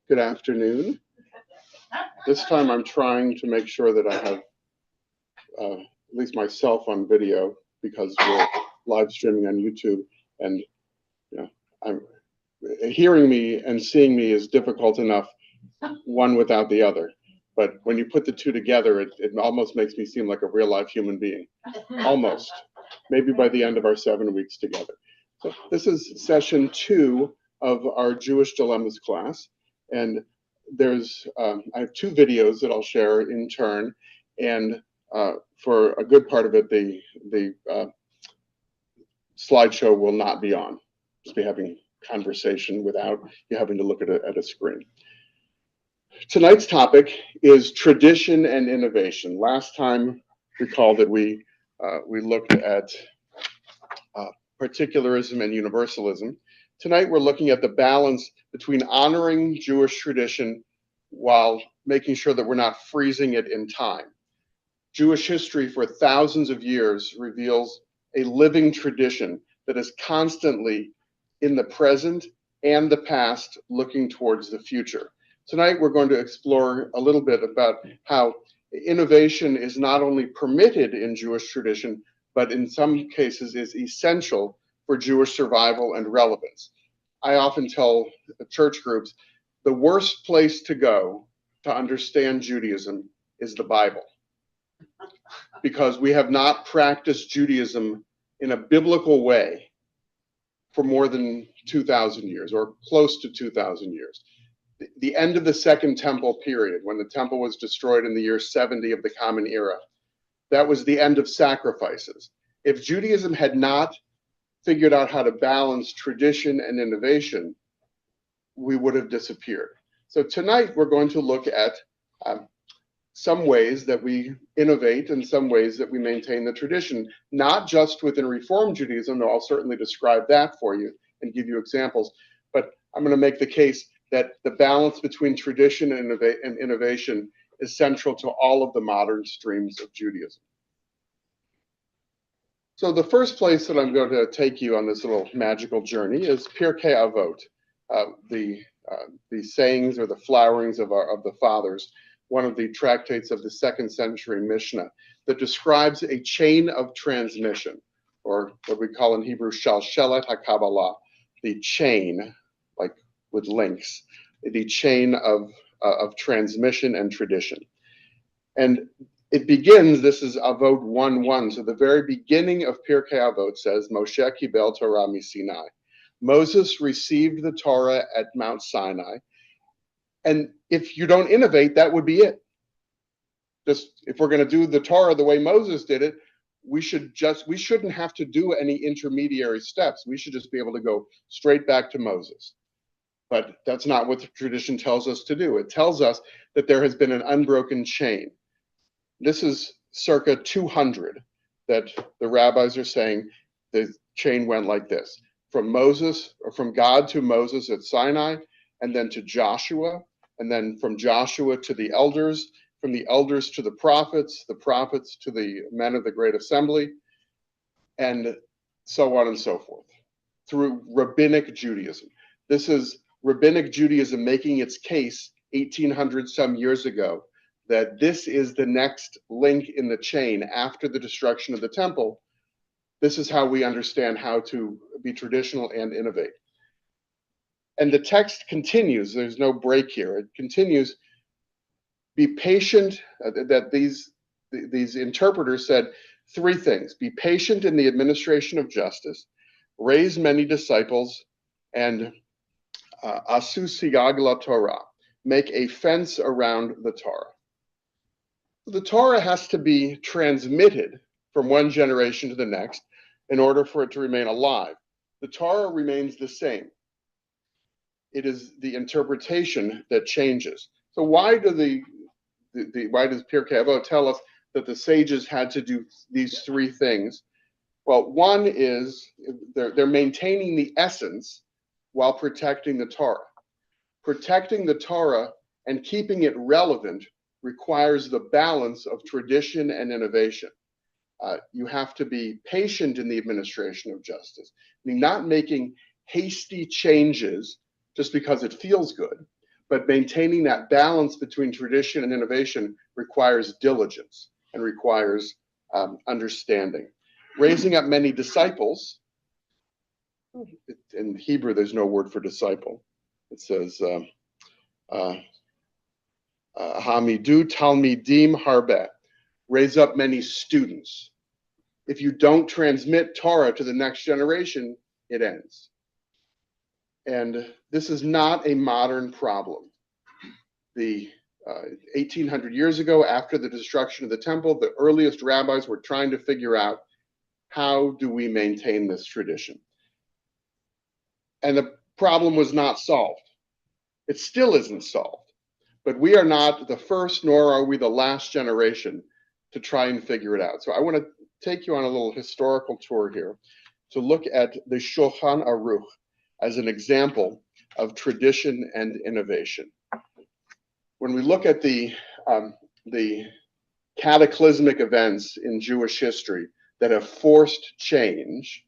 Good afternoon. This time I'm trying to make sure that I have at least myself on video because we're live streaming on YouTube, and I'm hearing me and seeing me is difficult enough, one without the other. But when you put the two together, it almost makes me seem like a real life human being. Almost. Maybe by the end of our 7 weeks together. So this is session 2 of our Jewish Dilemmas class, and I have 2 videos that I'll share in turn, and for a good part of it, the slideshow will not be on. Just be having conversation without you having to look at a screen. Tonight's topic is tradition and innovation. Last time, recall that we looked at particularism and universalism. Tonight, we're looking at the balance between honoring Jewish tradition while making sure that we're not freezing it in time. Jewish history for thousands of years reveals a living tradition that is constantly in the present and the past, looking towards the future. Tonight, we're going to explore a little bit about how innovation is not only permitted in Jewish tradition, but in some cases is essential for Jewish survival and relevance. I often tell church groups, the worst place to go to understand Judaism is the Bible, because we have not practiced Judaism in a biblical way for more than 2,000 years, or close to 2,000 years. The end of the Second Temple period, when the temple was destroyed in the year 70 of the Common Era, that was the end of sacrifices. If Judaism had not figured out how to balance tradition and innovation, we would have disappeared. So tonight we're going to look at some ways that we innovate and some ways that we maintain the tradition, not just within Reform Judaism, though I'll certainly describe that for you and give you examples, but I'm going to make the case that the balance between tradition and innovation is central to all of the modern streams of Judaism. So the first place that I'm going to take you on this little magical journey is Pirkei Avot, the sayings or the flowerings of the fathers, one of the tractates of the 2nd century Mishnah that describes a chain of transmission, or what we call in Hebrew Shalshelet HaKabbalah, the chain, like with links, the chain of transmission and tradition. And it begins, this is Avot 1:1, so the very beginning of Pirkei Avot says, Moshe Kibel Torah MiSinai. Moses received the Torah at Mount Sinai, and if you don't innovate, that would be it. Just if we're going to do the Torah the way Moses did it, we shouldn't have to do any intermediary steps. We should just be able to go straight back to Moses. But that's not what the tradition tells us to do. It tells us that there has been an unbroken chain. This is circa 200 that the rabbis are saying the chain went like this. From Moses, or from God to Moses at Sinai, and then to Joshua, and then from Joshua to the elders, from the elders to the prophets to the men of the Great Assembly, and so on and so forth, through Rabbinic Judaism. This is Rabbinic Judaism making its case 1,800 some years ago that this is the next link in the chain after the destruction of the temple. This is how we understand how to be traditional and innovate. And the text continues, there's no break here. It continues, be patient, that these interpreters said 3 things. Be patient in the administration of justice, raise many disciples, and asu sigag la Torah, make a fence around the Torah. The Torah has to be transmitted from one generation to the next in order for it to remain alive. The Torah remains the same. It is the interpretation that changes. So why does Pirkei Avot tell us that the sages had to do these 3 things? Well, one is they're maintaining the essence while protecting the Torah. Protecting the Torah and keeping it relevant requires the balance of tradition and innovation. You have to be patient in the administration of justice, I mean, not making hasty changes just because it feels good, But maintaining that balance between tradition and innovation requires diligence and requires understanding. Raising up many disciples, in Hebrew, there's no word for disciple. It says, Hamidu Talmidim Harbe, raise up many students. If you don't transmit Torah to the next generation, it ends. And this is not a modern problem. The 1800 years ago, after the destruction of the temple, the earliest rabbis were trying to figure out, how do we maintain this tradition? And the problem was not solved. It still isn't solved. But we are not the first, nor are we the last generation to try and figure it out. So I want to take you on a little historical tour here to look at the Shulchan Aruch as an example of tradition and innovation. When we look at the cataclysmic events in Jewish history that have forced change,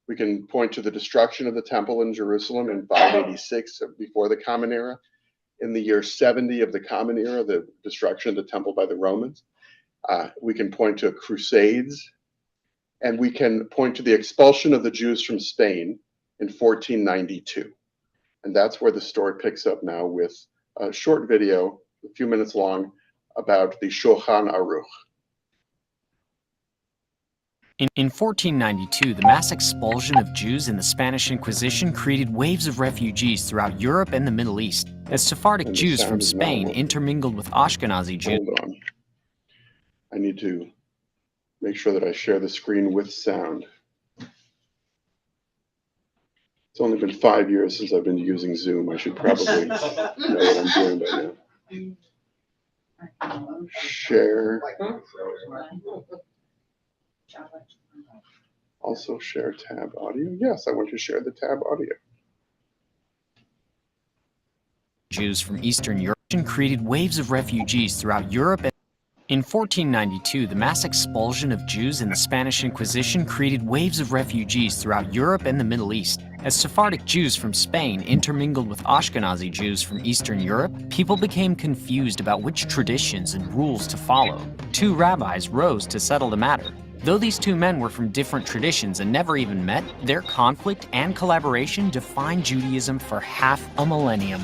we can point to the destruction of the temple in Jerusalem in 586 before the Common Era, in the year 70 of the Common Era, the destruction of the temple by the Romans. We can point to crusades, and we can point to the expulsion of the Jews from Spain in 1492. And that's where the story picks up now with a short video, a few minutes long, about the Shulchan Aruch. In 1492, the mass expulsion of Jews in the Spanish Inquisition created waves of refugees throughout Europe and the Middle East, as Sephardic Jews from Spain intermingled with Ashkenazi Jews. Hold on. I need to make sure that I share the screen with sound. It's only been 5 years since I've been using Zoom. I should probably know what I'm doing by now. Share. Also share tab audio. Yes, I want to share the tab audio. Jews from Eastern Europe created waves of refugees throughout Europe. In 1492, the mass expulsion of Jews in the Spanish Inquisition created waves of refugees throughout Europe and the Middle East. As Sephardic Jews from Spain intermingled with Ashkenazi Jews from Eastern Europe, people became confused about which traditions and rules to follow. Two rabbis rose to settle the matter. Though these two men were from different traditions and never even met, their conflict and collaboration defined Judaism for half a millennium.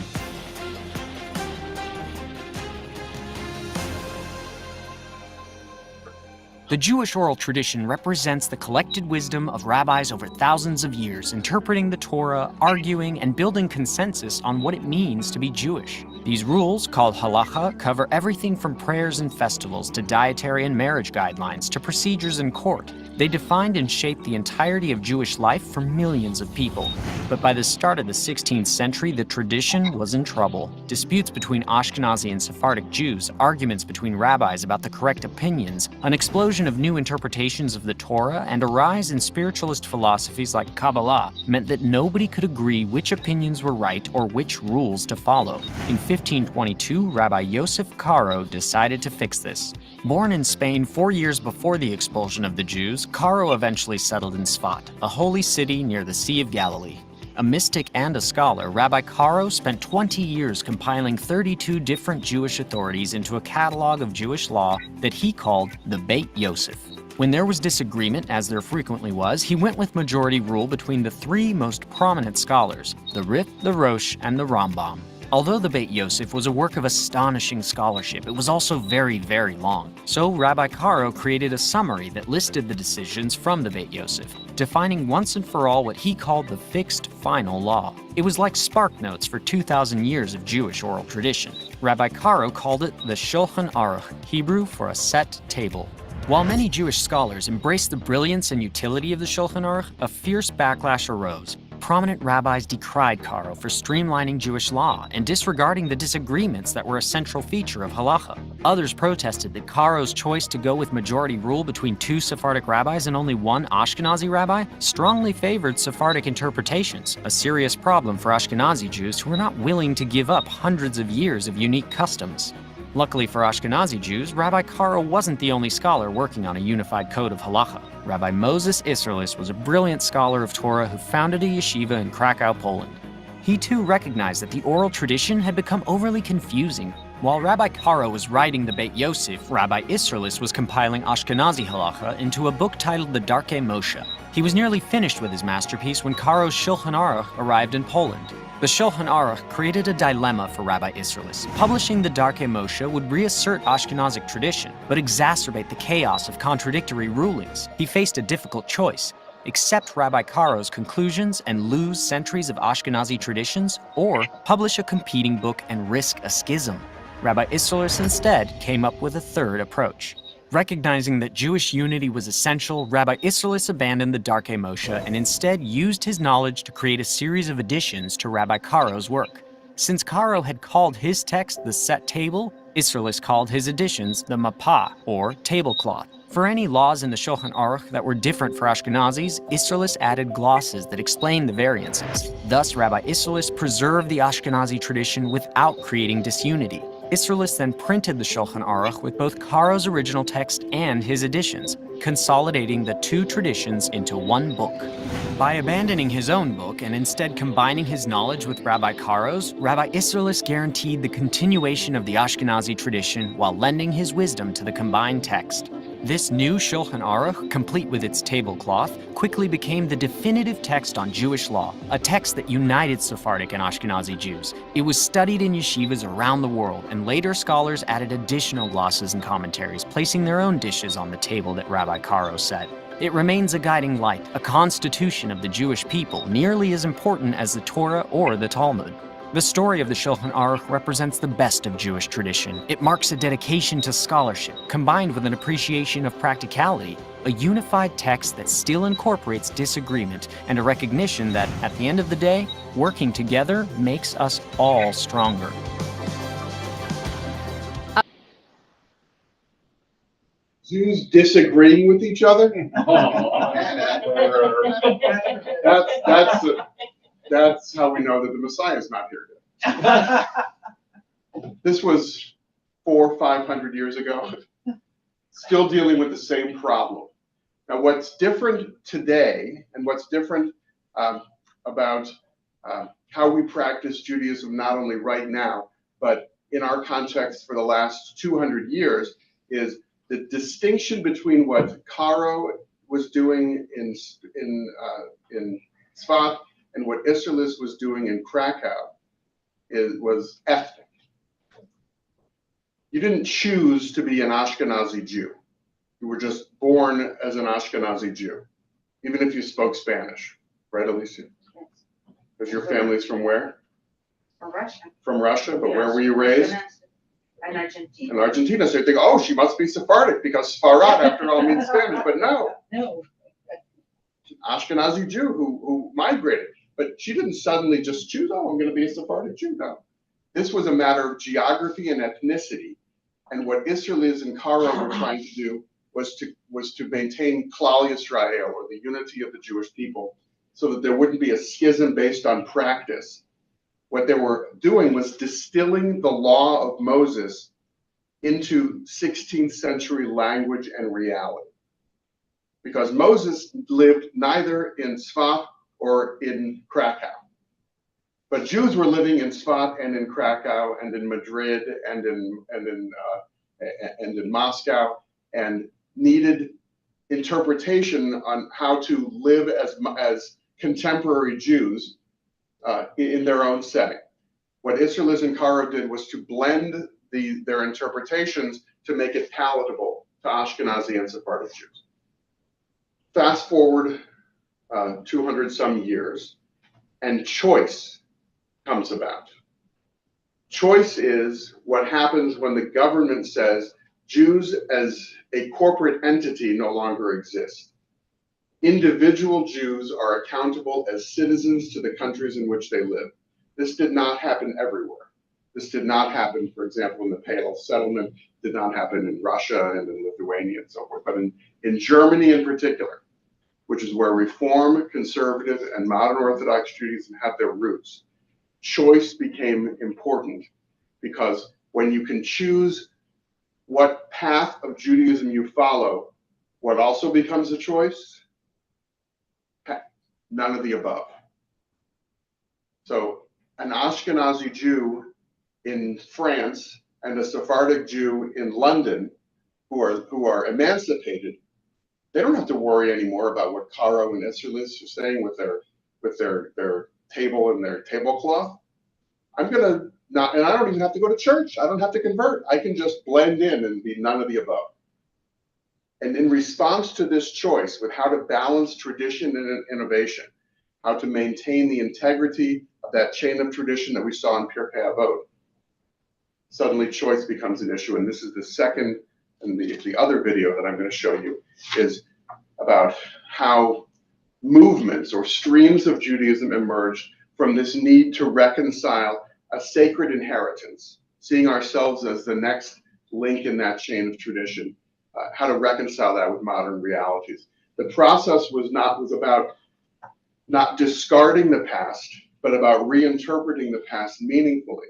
The Jewish oral tradition represents the collected wisdom of rabbis over thousands of years, interpreting the Torah, arguing, and building consensus on what it means to be Jewish. These rules, called halacha, cover everything from prayers and festivals to dietary and marriage guidelines to procedures in court. They defined and shaped the entirety of Jewish life for millions of people. But by the start of the 16th century, the tradition was in trouble. Disputes between Ashkenazi and Sephardic Jews, arguments between rabbis about the correct opinions, an explosion of new interpretations of the Torah, and a rise in spiritualist philosophies like Kabbalah meant that nobody could agree which opinions were right or which rules to follow. In 1522, Rabbi Yosef Karo decided to fix this. Born in Spain 4 years before the expulsion of the Jews, Karo eventually settled in Sfat, a holy city near the Sea of Galilee. A mystic and a scholar, Rabbi Karo spent 20 years compiling 32 different Jewish authorities into a catalog of Jewish law that he called the Beit Yosef. When there was disagreement, as there frequently was, he went with majority rule between the three most prominent scholars, the Rif, the Rosh, and the Rambam. Although the Beit Yosef was a work of astonishing scholarship, it was also very, very long. So Rabbi Karo created a summary that listed the decisions from the Beit Yosef, defining once and for all what he called the fixed final law. It was like spark notes for 2,000 years of Jewish oral tradition. Rabbi Karo called it the Shulchan Aruch, Hebrew for a set table. While many Jewish scholars embraced the brilliance and utility of the Shulchan Aruch, a fierce backlash arose. Prominent rabbis decried Karo for streamlining Jewish law and disregarding the disagreements that were a central feature of halacha. Others protested that Karo's choice to go with majority rule between two Sephardic rabbis and only one Ashkenazi rabbi strongly favored Sephardic interpretations, a serious problem for Ashkenazi Jews who were not willing to give up hundreds of years of unique customs. Luckily for Ashkenazi Jews, Rabbi Karo wasn't the only scholar working on a unified code of halacha. Rabbi Moses Isserles was a brilliant scholar of Torah who founded a yeshiva in Krakow, Poland. He too recognized that the oral tradition had become overly confusing. While Rabbi Karo was writing the Beit Yosef, Rabbi Isserles was compiling Ashkenazi halacha into a book titled the Darkei Moshe. He was nearly finished with his masterpiece when Karo's Shulchan Aruch arrived in Poland. The Shulchan Aruch created a dilemma for Rabbi Isserles. Publishing the Darkei Moshe would reassert Ashkenazic tradition, but exacerbate the chaos of contradictory rulings. He faced a difficult choice: accept Rabbi Karo's conclusions and lose centuries of Ashkenazi traditions, or publish a competing book and risk a schism. Rabbi Isserles instead came up with a third approach. Recognizing that Jewish unity was essential, Rabbi Isserles abandoned the Darkei Moshe and instead used his knowledge to create a series of additions to Rabbi Karo's work. Since Karo had called his text the Set Table, Isserles called his additions the Mapah, or tablecloth. For any laws in the Shulchan Aruch that were different for Ashkenazis, Isserles added glosses that explained the variances. Thus, Rabbi Isserles preserved the Ashkenazi tradition without creating disunity. Isserles then printed the Shulchan Aruch with both Karo's original text and his additions, consolidating the two traditions into one book. By abandoning his own book and instead combining his knowledge with Rabbi Karo's, Rabbi Isserles guaranteed the continuation of the Ashkenazi tradition while lending his wisdom to the combined text. This new Shulchan Aruch, complete with its tablecloth, quickly became the definitive text on Jewish law, a text that united Sephardic and Ashkenazi Jews. It was studied in yeshivas around the world, and later scholars added additional glosses and commentaries, placing their own dishes on the table that Rabbi Karo set. It remains a guiding light, a constitution of the Jewish people, nearly as important as the Torah or the Talmud. The story of the Shulchan Aruch represents the best of Jewish tradition. It marks a dedication to scholarship, combined with an appreciation of practicality, a unified text that still incorporates disagreement, and a recognition that, at the end of the day, working together makes us all stronger. Jews disagreeing with each other? That's how we know that the Messiah is not here yet. This was 400 or 500 years ago, still dealing with the same problem. Now, what's different today, and what's different about how we practice Judaism, not only right now, but in our context for the last 200 years, is the distinction between what Karo was doing in Tzfat and what Isserles was doing in Krakow was ethnic. You didn't choose to be an Ashkenazi Jew. You were just born as an Ashkenazi Jew, even if you spoke Spanish, right, Alicia? Yes. Because your family's from where? From Russia. From Russia, but Yes. where were you raised? In Argentina. In Argentina. So you think, oh, she must be Sephardic because Sfarad, after all, means Spanish. But no, No. Ashkenazi Jew who migrated. But she didn't suddenly just choose, oh, I'm going to be a Sephardic Jew. No. This was a matter of geography and ethnicity. And what Isserles and Karo were trying to do was to maintain Klal Yisrael, or the unity of the Jewish people, so that there wouldn't be a schism based on practice. What they were doing was distilling the law of Moses into 16th century language and reality. Because Moses lived neither in Tzfat or in Krakow. But Jews were living in Tzfat and in Krakow and in Madrid and in Moscow, and needed interpretation on how to live as contemporary Jews in their own setting. What Isserles and Karo did was to blend their interpretations to make it palatable to Ashkenazi and Sephardic Jews. Fast forward 200 some years, and choice comes about. Choice is what happens when the government says Jews as a corporate entity no longer exist. Individual Jews are accountable as citizens to the countries in which they live. This did not happen everywhere. This did not happen, for example, in the Pale settlement, did not happen in Russia and in Lithuania and so forth, but in Germany in particular, which is where Reform, Conservative, and Modern Orthodox Judaism have their roots. Choice became important because when you can choose what path of Judaism you follow, what also becomes a choice? None of the above. So an Ashkenazi Jew in France and a Sephardic Jew in London who are emancipated, they don't have to worry anymore about what Caro and Isserlis are saying with their table and their tablecloth. I'm gonna not, and I don't even have to go to church. I don't have to convert. I can just blend in and be none of the above. And in response to this choice with how to balance tradition and innovation, how to maintain the integrity of that chain of tradition that we saw in Pirkei Avot, suddenly choice becomes an issue. And this is the second, and the other video that I'm going to show you is about how movements or streams of Judaism emerged from this need to reconcile a sacred inheritance, seeing ourselves as the next link in that chain of tradition, how to reconcile that with modern realities. The process was about not discarding the past, but about reinterpreting the past meaningfully.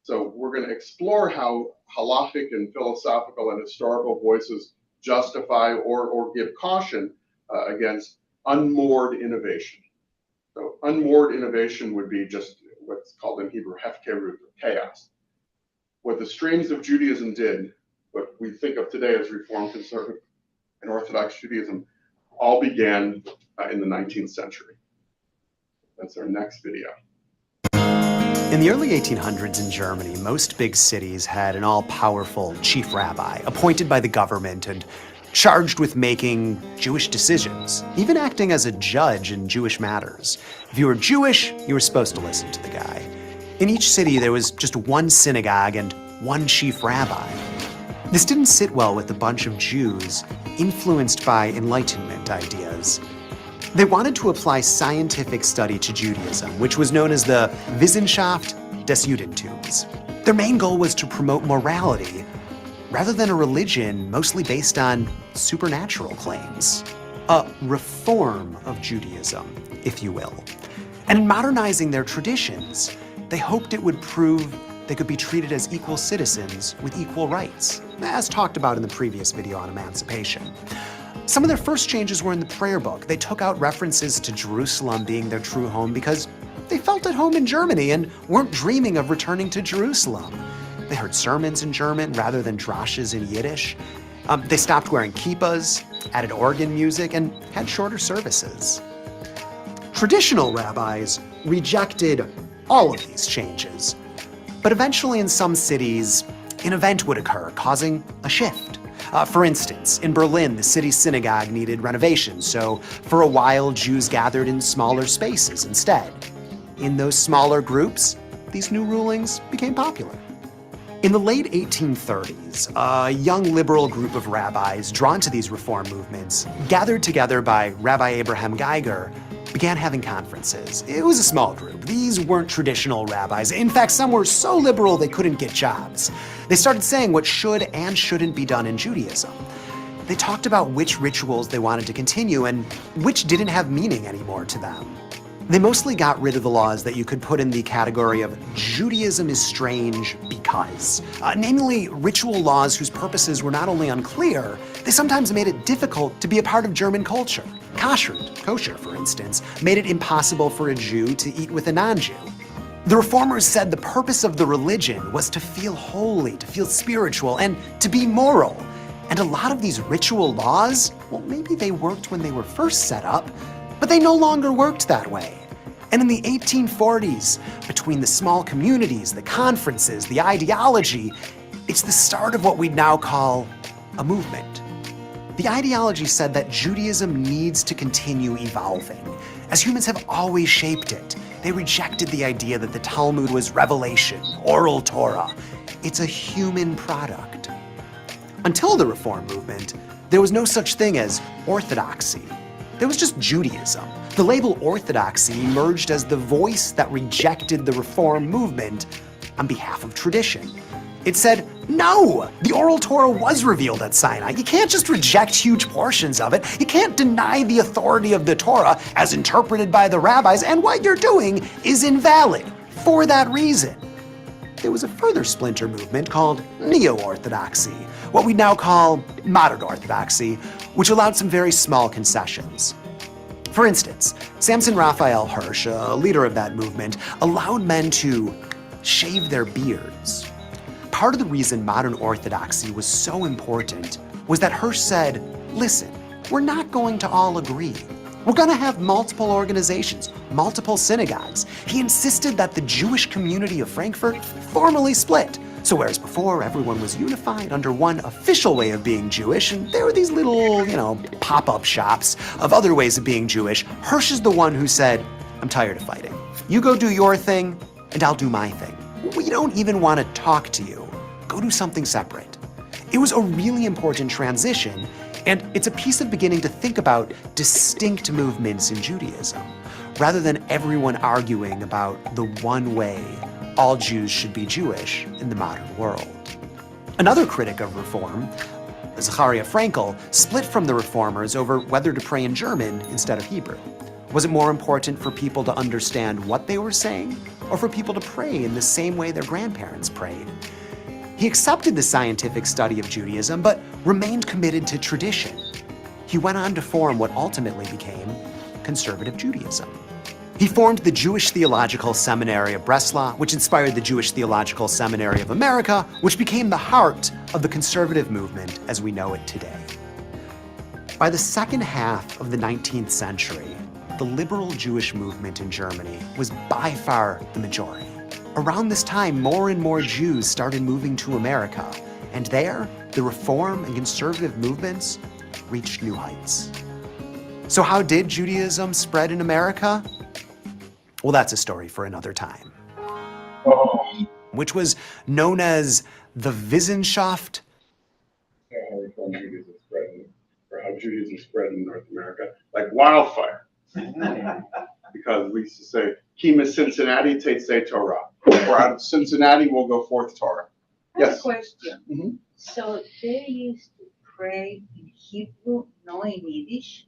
So we're going to explore how halachic and philosophical and historical voices justify or give caution against unmoored innovation. So unmoored innovation would be just what's called in Hebrew hefkerut, chaos. What the streams of Judaism did, what we think of today as Reform, Conservative, and Orthodox Judaism, all began in the 19th century. That's our next video. In the early 1800s in Germany, most big cities had an all-powerful chief rabbi appointed by the government and charged with making Jewish decisions, even acting as a judge in Jewish matters. If you were Jewish, you were supposed to listen to the guy. In each city, there was just one synagogue and one chief rabbi. This didn't sit well with a bunch of Jews influenced by Enlightenment ideas. They wanted to apply scientific study to Judaism, which was known as the Wissenschaft des Judentums. Their main goal was to promote morality, rather than a religion mostly based on supernatural claims. A reform of Judaism, if you will. And in modernizing their traditions, they hoped it would prove they could be treated as equal citizens with equal rights, as talked about in the previous video on emancipation. Some of their first changes were in the prayer book. They took out references to Jerusalem being their true home because they felt at home in Germany and weren't dreaming of returning to Jerusalem. They heard sermons in German rather than drashes in Yiddish. They stopped wearing kippahs, added organ music, and had shorter services. Traditional rabbis rejected all of these changes. But eventually in some cities, an event would occur, causing a shift. For instance, in Berlin, the city's synagogue needed renovations, so for a while, Jews gathered in smaller spaces instead. In those smaller groups, these new rulings became popular. In the late 1830s, a young liberal group of rabbis drawn to these reform movements, gathered together by Rabbi Abraham Geiger, began having conferences. It was a small group. These weren't traditional rabbis. In fact, some were so liberal they couldn't get jobs. They started saying what should and shouldn't be done in Judaism. They talked about which rituals they wanted to continue and which didn't have meaning anymore to them. They mostly got rid of the laws that you could put in the category of Judaism is strange because, namely ritual laws whose purposes were not only unclear, they sometimes made it difficult to be a part of German culture. Kosher, for instance, made it impossible for a Jew to eat with a non-Jew. The reformers said the purpose of the religion was to feel holy, to feel spiritual, and to be moral. And a lot of these ritual laws, well, maybe they worked when they were first set up, but they no longer worked that way. And in the 1840s, between the small communities, the conferences, the ideology, it's the start of what we'd now call a movement. The ideology said that Judaism needs to continue evolving, as humans have always shaped it. They rejected the idea that the Talmud was revelation, oral Torah. It's a human product. Until the Reform movement, there was no such thing as orthodoxy. There was just Judaism. The label orthodoxy emerged as the voice that rejected the Reform movement on behalf of tradition. It said, no, the oral Torah was revealed at Sinai. You can't just reject huge portions of it. You can't deny the authority of the Torah as interpreted by the rabbis, and what you're doing is invalid for that reason. There was a further splinter movement called Neo-Orthodoxy, what we now call modern Orthodoxy, which allowed some very small concessions. For instance, Samson Raphael Hirsch, a leader of that movement, allowed men to shave their beards. Part of the reason modern orthodoxy was so important was that Hirsch said, listen, we're not going to all agree. We're going to have multiple organizations, multiple synagogues. He insisted that the Jewish community of Frankfurt formally split. So whereas before everyone was unified under one official way of being Jewish, and there were these little, pop-up shops of other ways of being Jewish, Hirsch is the one who said, I'm tired of fighting. You go do your thing, and I'll do my thing. We don't even want to talk to you. Go do something separate. It was a really important transition, and it's a piece of beginning to think about distinct movements in Judaism, rather than everyone arguing about the one way all Jews should be Jewish in the modern world. Another critic of reform, Zecharia Frankel, split from the reformers over whether to pray in German instead of Hebrew. Was it more important for people to understand what they were saying, or for people to pray in the same way their grandparents prayed? He accepted the scientific study of Judaism, but remained committed to tradition. He went on to form what ultimately became conservative Judaism. He formed the Jewish Theological Seminary of Breslau, which inspired the Jewish Theological Seminary of America, which became the heart of the conservative movement as we know it today. By the second half of the 19th century, the liberal Jewish movement in Germany was by far the majority. Around this time, more and more Jews started moving to America, and there, the reform and conservative movements reached new heights. So how did Judaism spread in America? Well, that's a story for another time. Which was known as the Wissenschaft. How Reform Judaism spread, or how Judaism spread in North America, like wildfire. Because we used to say, Kima Cincinnati Tetzei Torah. Or out of Cincinnati will go forth Torah. I have Yes. a question. Mhm. So they used to pray in Hebrew, not in Yiddish?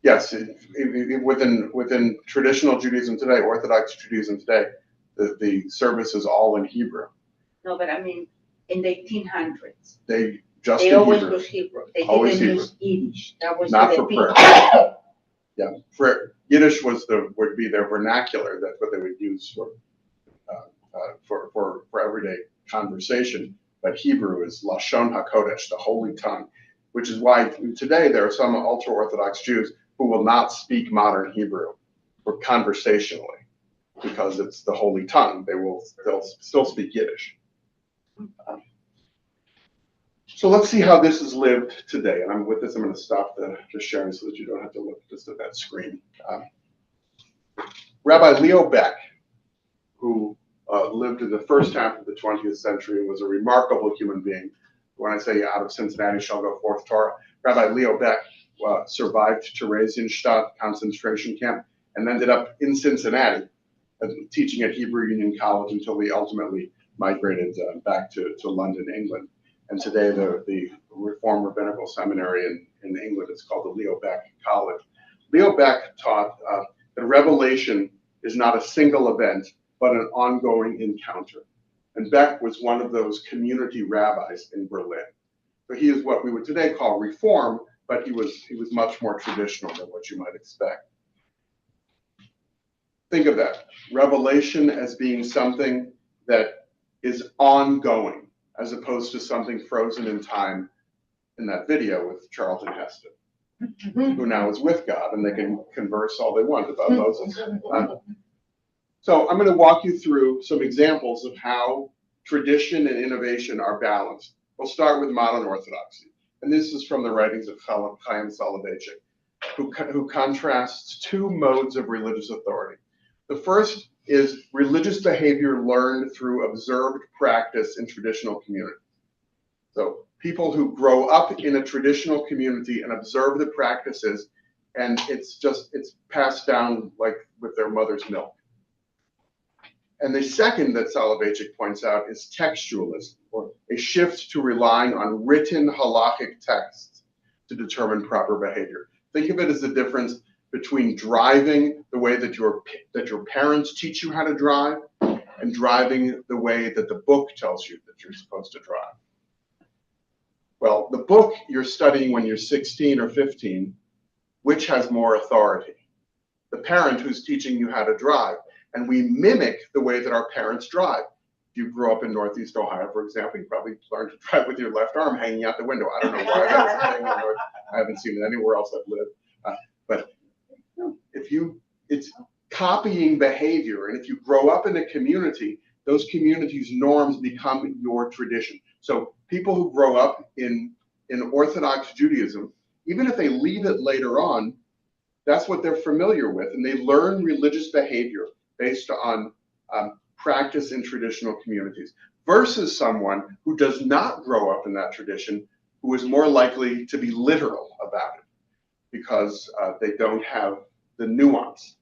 Yes, within traditional Judaism today, Orthodox Judaism today, the service is all in Hebrew. No, but I mean, in the 1800s, They just they in always Hebrew, use Hebrew. They Always didn't use Yiddish. That was not the for thing. prayer. Yeah, for Yiddish would be their vernacular. That's what they would use for everyday conversation. But Hebrew is Lashon HaKodesh, the Holy Tongue, which is why today there are some ultra-Orthodox Jews who will not speak modern Hebrew or conversationally because it's the Holy Tongue. They'll still speak Yiddish. So let's see how this is lived today. And with this, I'm going to stop the sharing so that you don't have to look just at that screen. Rabbi Leo Baeck, who lived in the first half of the 20th century and was a remarkable human being. When I say out of Cincinnati shall go forth Torah, Rabbi Leo Baeck survived Theresienstadt concentration camp and ended up in Cincinnati teaching at Hebrew Union College until he ultimately migrated back to London, England. And today the Reformed Rabbinical Seminary in England is called the Leo Baeck College. Leo Baeck taught that revelation is not a single event, but an ongoing encounter. And Baeck was one of those community rabbis in Berlin. So he is what we would today call Reform, but he was much more traditional than what you might expect. Think of that. Revelation as being something that is ongoing, as opposed to something frozen in time in that video with Charlton Heston, who now is with God, and they can converse all they want about Moses. So I'm going to walk you through some examples of how tradition and innovation are balanced. We'll start with modern Orthodoxy. And this is from the writings of Chaim Soloveitchik, who contrasts two modes of religious authority. The first is religious behavior learned through observed practice in traditional community. So people who grow up in a traditional community and observe the practices, and it's passed down like with their mother's milk. And the second that Soloveitchik points out is textualism, or a shift to relying on written halakhic texts to determine proper behavior. Think of it as the difference between driving the way that your parents teach you how to drive and driving the way that the book tells you that you're supposed to drive. Well, the book you're studying when you're 16 or 15, which has more authority? The parent who's teaching you how to drive. And we mimic the way that our parents drive. If you grew up in Northeast Ohio, for example, you probably learned to drive with your left arm hanging out the window. I don't know why that's a thing. I haven't seen it anywhere else I've lived. But it's copying behavior. And if you grow up in a community, those communities' norms become your tradition. So people who grow up in Orthodox Judaism, even if they leave it later on, that's what they're familiar with. And they learn religious behavior based on practice in traditional communities, versus someone who does not grow up in that tradition, who is more likely to be literal about it because they don't have the nuance.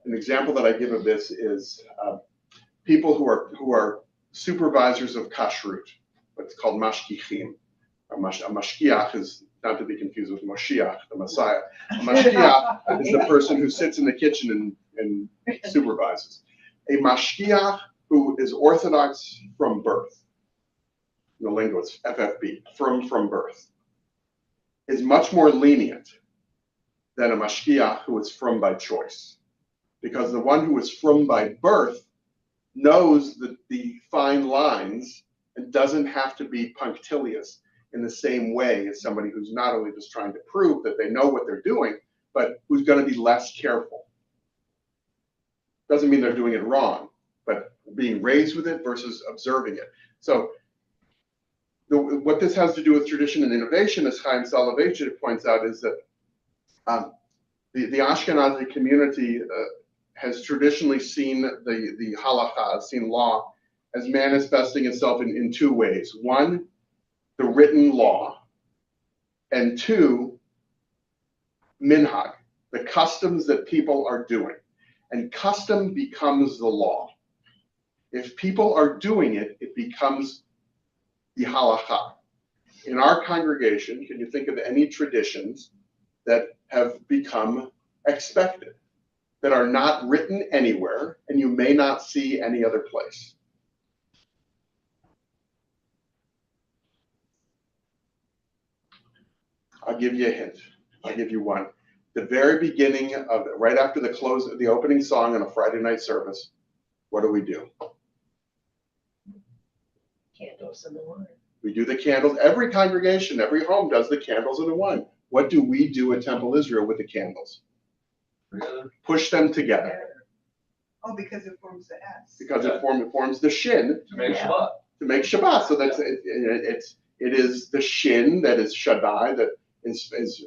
An example that I give of this is people who are supervisors of kashrut, what's called mashgichim. A mashgiach is not to be confused with Moshiach, the Messiah. A mashgiach is the person who sits in the kitchen and supervises. A mashgiach who is Orthodox from birth, in the lingo it's FFB, from birth, is much more lenient than a mashgiach who is from by choice. Because the one who is from by birth knows the fine lines and doesn't have to be punctilious in the same way as somebody who's not only just trying to prove that they know what they're doing, but who's going to be less careful. Doesn't mean they're doing it wrong, but being raised with it versus observing it. So what this has to do with tradition and innovation, as Chaim Soloveitchik points out, is that the Ashkenazi community has traditionally seen the halakha, seen law, as manifesting itself in two ways. One, the written law, and two, minhag, the customs that people are doing. And custom becomes the law. If people are doing it, it becomes the halakha. In our congregation, can you think of any traditions that have become expected, that are not written anywhere, and you may not see any other place? I'll give you a hint. I'll give you one. The very beginning of, right after the close of the opening song on a Friday night service, what do? Candles and the wine. We do the candles. Every congregation, every home does the candles and the wine. What do we do at Temple Israel with the candles? Push them together. Oh, because it forms the S. Because it forms the shin. To make Shabbat. To make Shabbat. So that's it is the shin that is Shaddai, that is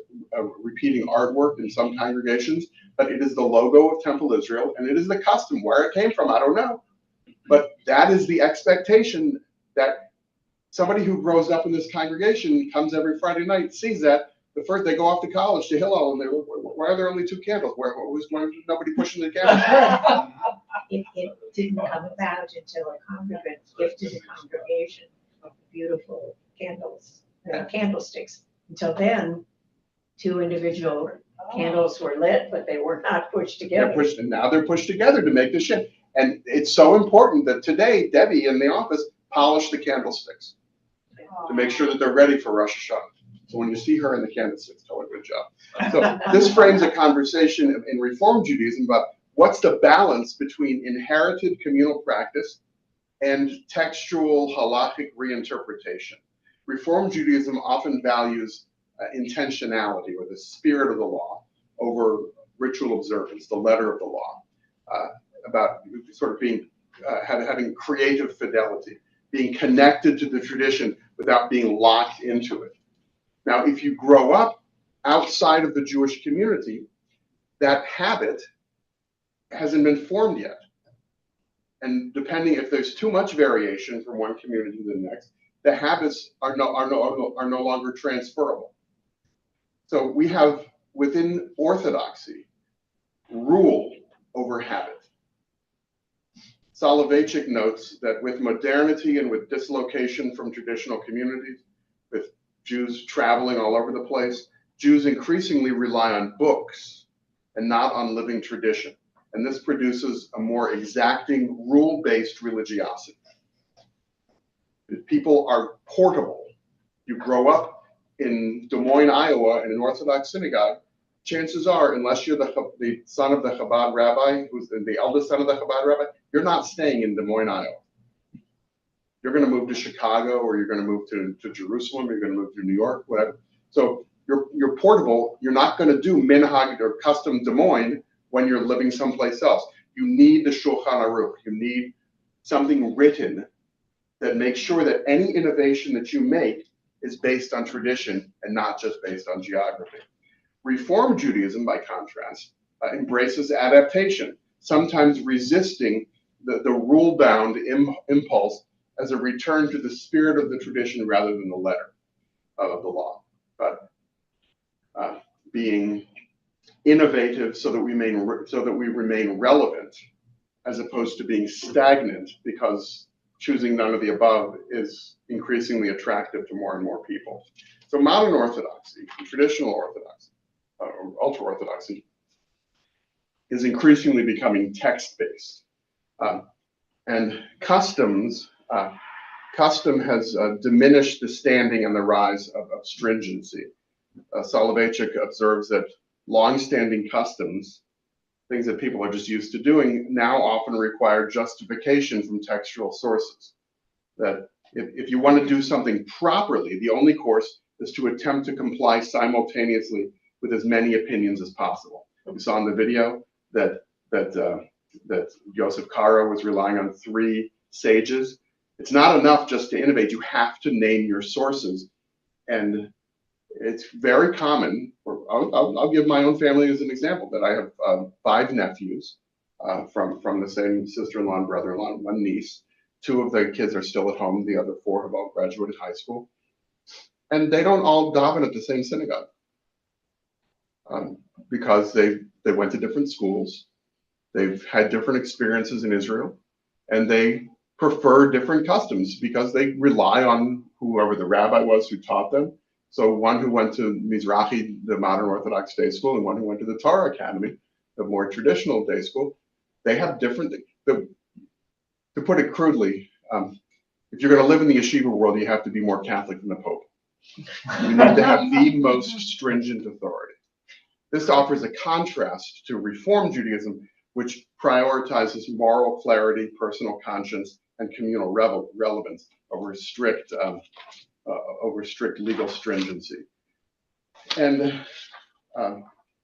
repeating artwork in some congregations, but it is the logo of Temple Israel, and it is the custom. Where it came from, I don't know. But that is the expectation, that somebody who grows up in this congregation comes every Friday night, sees that. The first, they go off to college, to Hillel, and they look, why are there only two candles? Why was nobody pushing the candles? It didn't come about until a congregant gifted a congregation of beautiful candles, candlesticks. Until then, two individual candles were lit, but they were not pushed together. Now they're pushed together to make the shin. And it's so important that today, Debbie in the office polished the candlesticks to make sure that they're ready for Rosh Hashanah. So when you see her in the candlesticks, tell her good job. So this frames a conversation in Reform Judaism about what's the balance between inherited communal practice and textual halachic reinterpretation. Reform Judaism often values intentionality, or the spirit of the law, over ritual observance, the letter of the law, about sort of being having creative fidelity, being connected to the tradition without being locked into it. Now, if you grow up outside of the Jewish community, that habit hasn't been formed yet. And depending if there's too much variation from one community to the next, the habits are no longer transferable. So we have within Orthodoxy rule over habit. Soloveitchik notes that with modernity and with dislocation from traditional communities, with Jews traveling all over the place, Jews increasingly rely on books and not on living tradition. And this produces a more exacting, rule-based religiosity. People are portable. You grow up in Des Moines, Iowa, in an Orthodox synagogue, chances are, unless you're the son of the Chabad rabbi, who's the eldest son of the Chabad rabbi, you're not staying in Des Moines, Iowa. You're going to move to Chicago, or you're going to move to Jerusalem, or you're going to move to New York, whatever. So you're portable. You're not going to do minhag or custom Des Moines when you're living someplace else. You need the Shulchan Aruch. You need something written that makes sure that any innovation that you make is based on tradition and not just based on geography. Reform Judaism, by contrast, embraces adaptation, sometimes resisting the rule-bound impulse as a return to the spirit of the tradition rather than the letter of the law, but being innovative so that we remain relevant, as opposed to being stagnant because choosing none of the above is increasingly attractive to more and more people. So modern Orthodoxy, traditional Orthodoxy, ultra-Orthodoxy, is increasingly becoming text-based. And custom has diminished the standing and the rise of stringency. Soloveitchik observes that long-standing customs, things that people are just used to doing, now often require justification from textual sources. That if you want to do something properly, the only course is to attempt to comply simultaneously with as many opinions as possible. We saw in the video that Yosef Karo was relying on 3 sages. It's not enough just to innovate. You have to name your sources. And it's very common. I'll give my own family as an example, that I have 5 nephews from the same sister-in-law and brother-in-law, 1 niece. 2 of the kids are still at home. The other 4 have all graduated high school. And they don't all daven at the same synagogue because they went to different schools. They've had different experiences in Israel, and they prefer different customs because they rely on whoever the rabbi was who taught them. So one who went to Mizrahi, the modern Orthodox day school, and one who went to the Torah Academy, the more traditional day school, they have different, to put it crudely, if you're going to live in the yeshiva world, you have to be more Catholic than the Pope. You need to have the most stringent authority. This offers a contrast to Reform Judaism, which prioritizes moral clarity, personal conscience, and communal relevance over strict legal stringency. And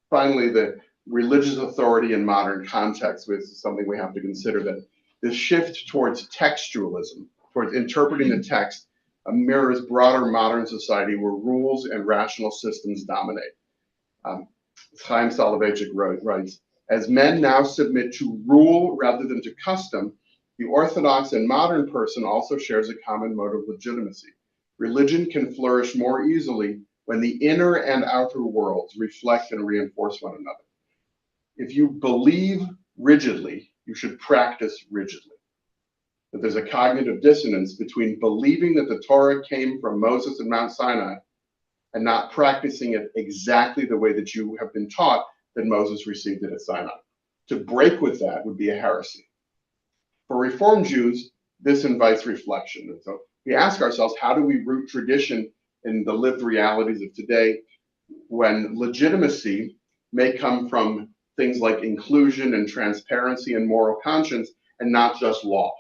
finally, the religious authority in modern context, which is something we have to consider, that the shift towards textualism, towards interpreting the text, mirrors broader modern society where rules and rational systems dominate. Chaim Soloveitchik writes, as men now submit to rule rather than to custom, the Orthodox and modern person also shares a common mode of legitimacy. Religion can flourish more easily when the inner and outer worlds reflect and reinforce one another. If you believe rigidly, you should practice rigidly. That there's a cognitive dissonance between believing that the Torah came from Moses and Mount Sinai and not practicing it exactly the way that you have been taught that Moses received it at Sinai. To break with that would be a heresy. For Reform Jews, this invites reflection. And so we ask ourselves, how do we root tradition in the lived realities of today when legitimacy may come from things like inclusion and transparency and moral conscience and not just law?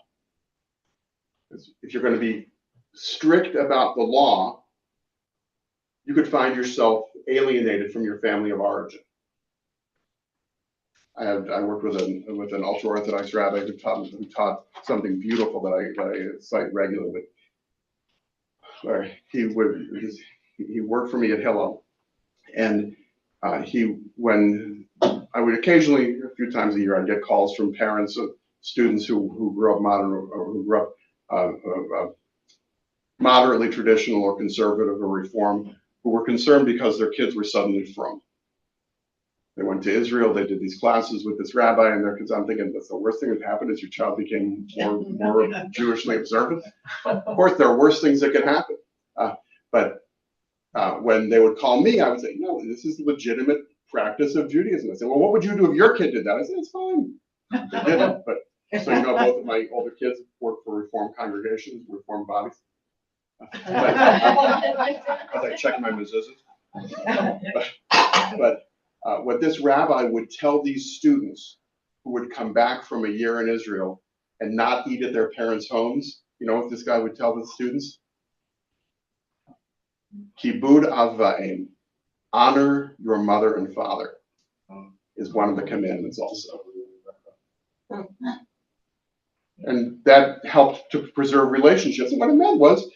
If you're going to be strict about the law, you could find yourself alienated from your family of origin. I worked with an ultra-Orthodox rabbi who taught something beautiful that I cite regularly. Where he worked for me at Hillel, and when I would occasionally, a few times a year, I'd get calls from parents of students who grew up modern or who grew up moderately traditional or conservative or reform, who were concerned because their kids were suddenly frum. They went to Israel, they did these classes with this rabbi, and their kids, I'm thinking, that's the worst thing that happened is your child became more Jewishly observant. Of course, there are worse things that could happen. But when they would call me, I would say, no, this is legitimate practice of Judaism. I said, well, what would you do if your kid did that? I said, it's fine. They didn't, but so you know, both of my older kids work for Reform congregations, Reform bodies. As I check my mezuzahs. But What this rabbi would tell these students who would come back from a year in Israel and not eat at their parents' homes, you know what this guy would tell the students? Kibud av va'em, honor your mother and father, is one of the commandments also. And that helped to preserve relationships. And what it meant was,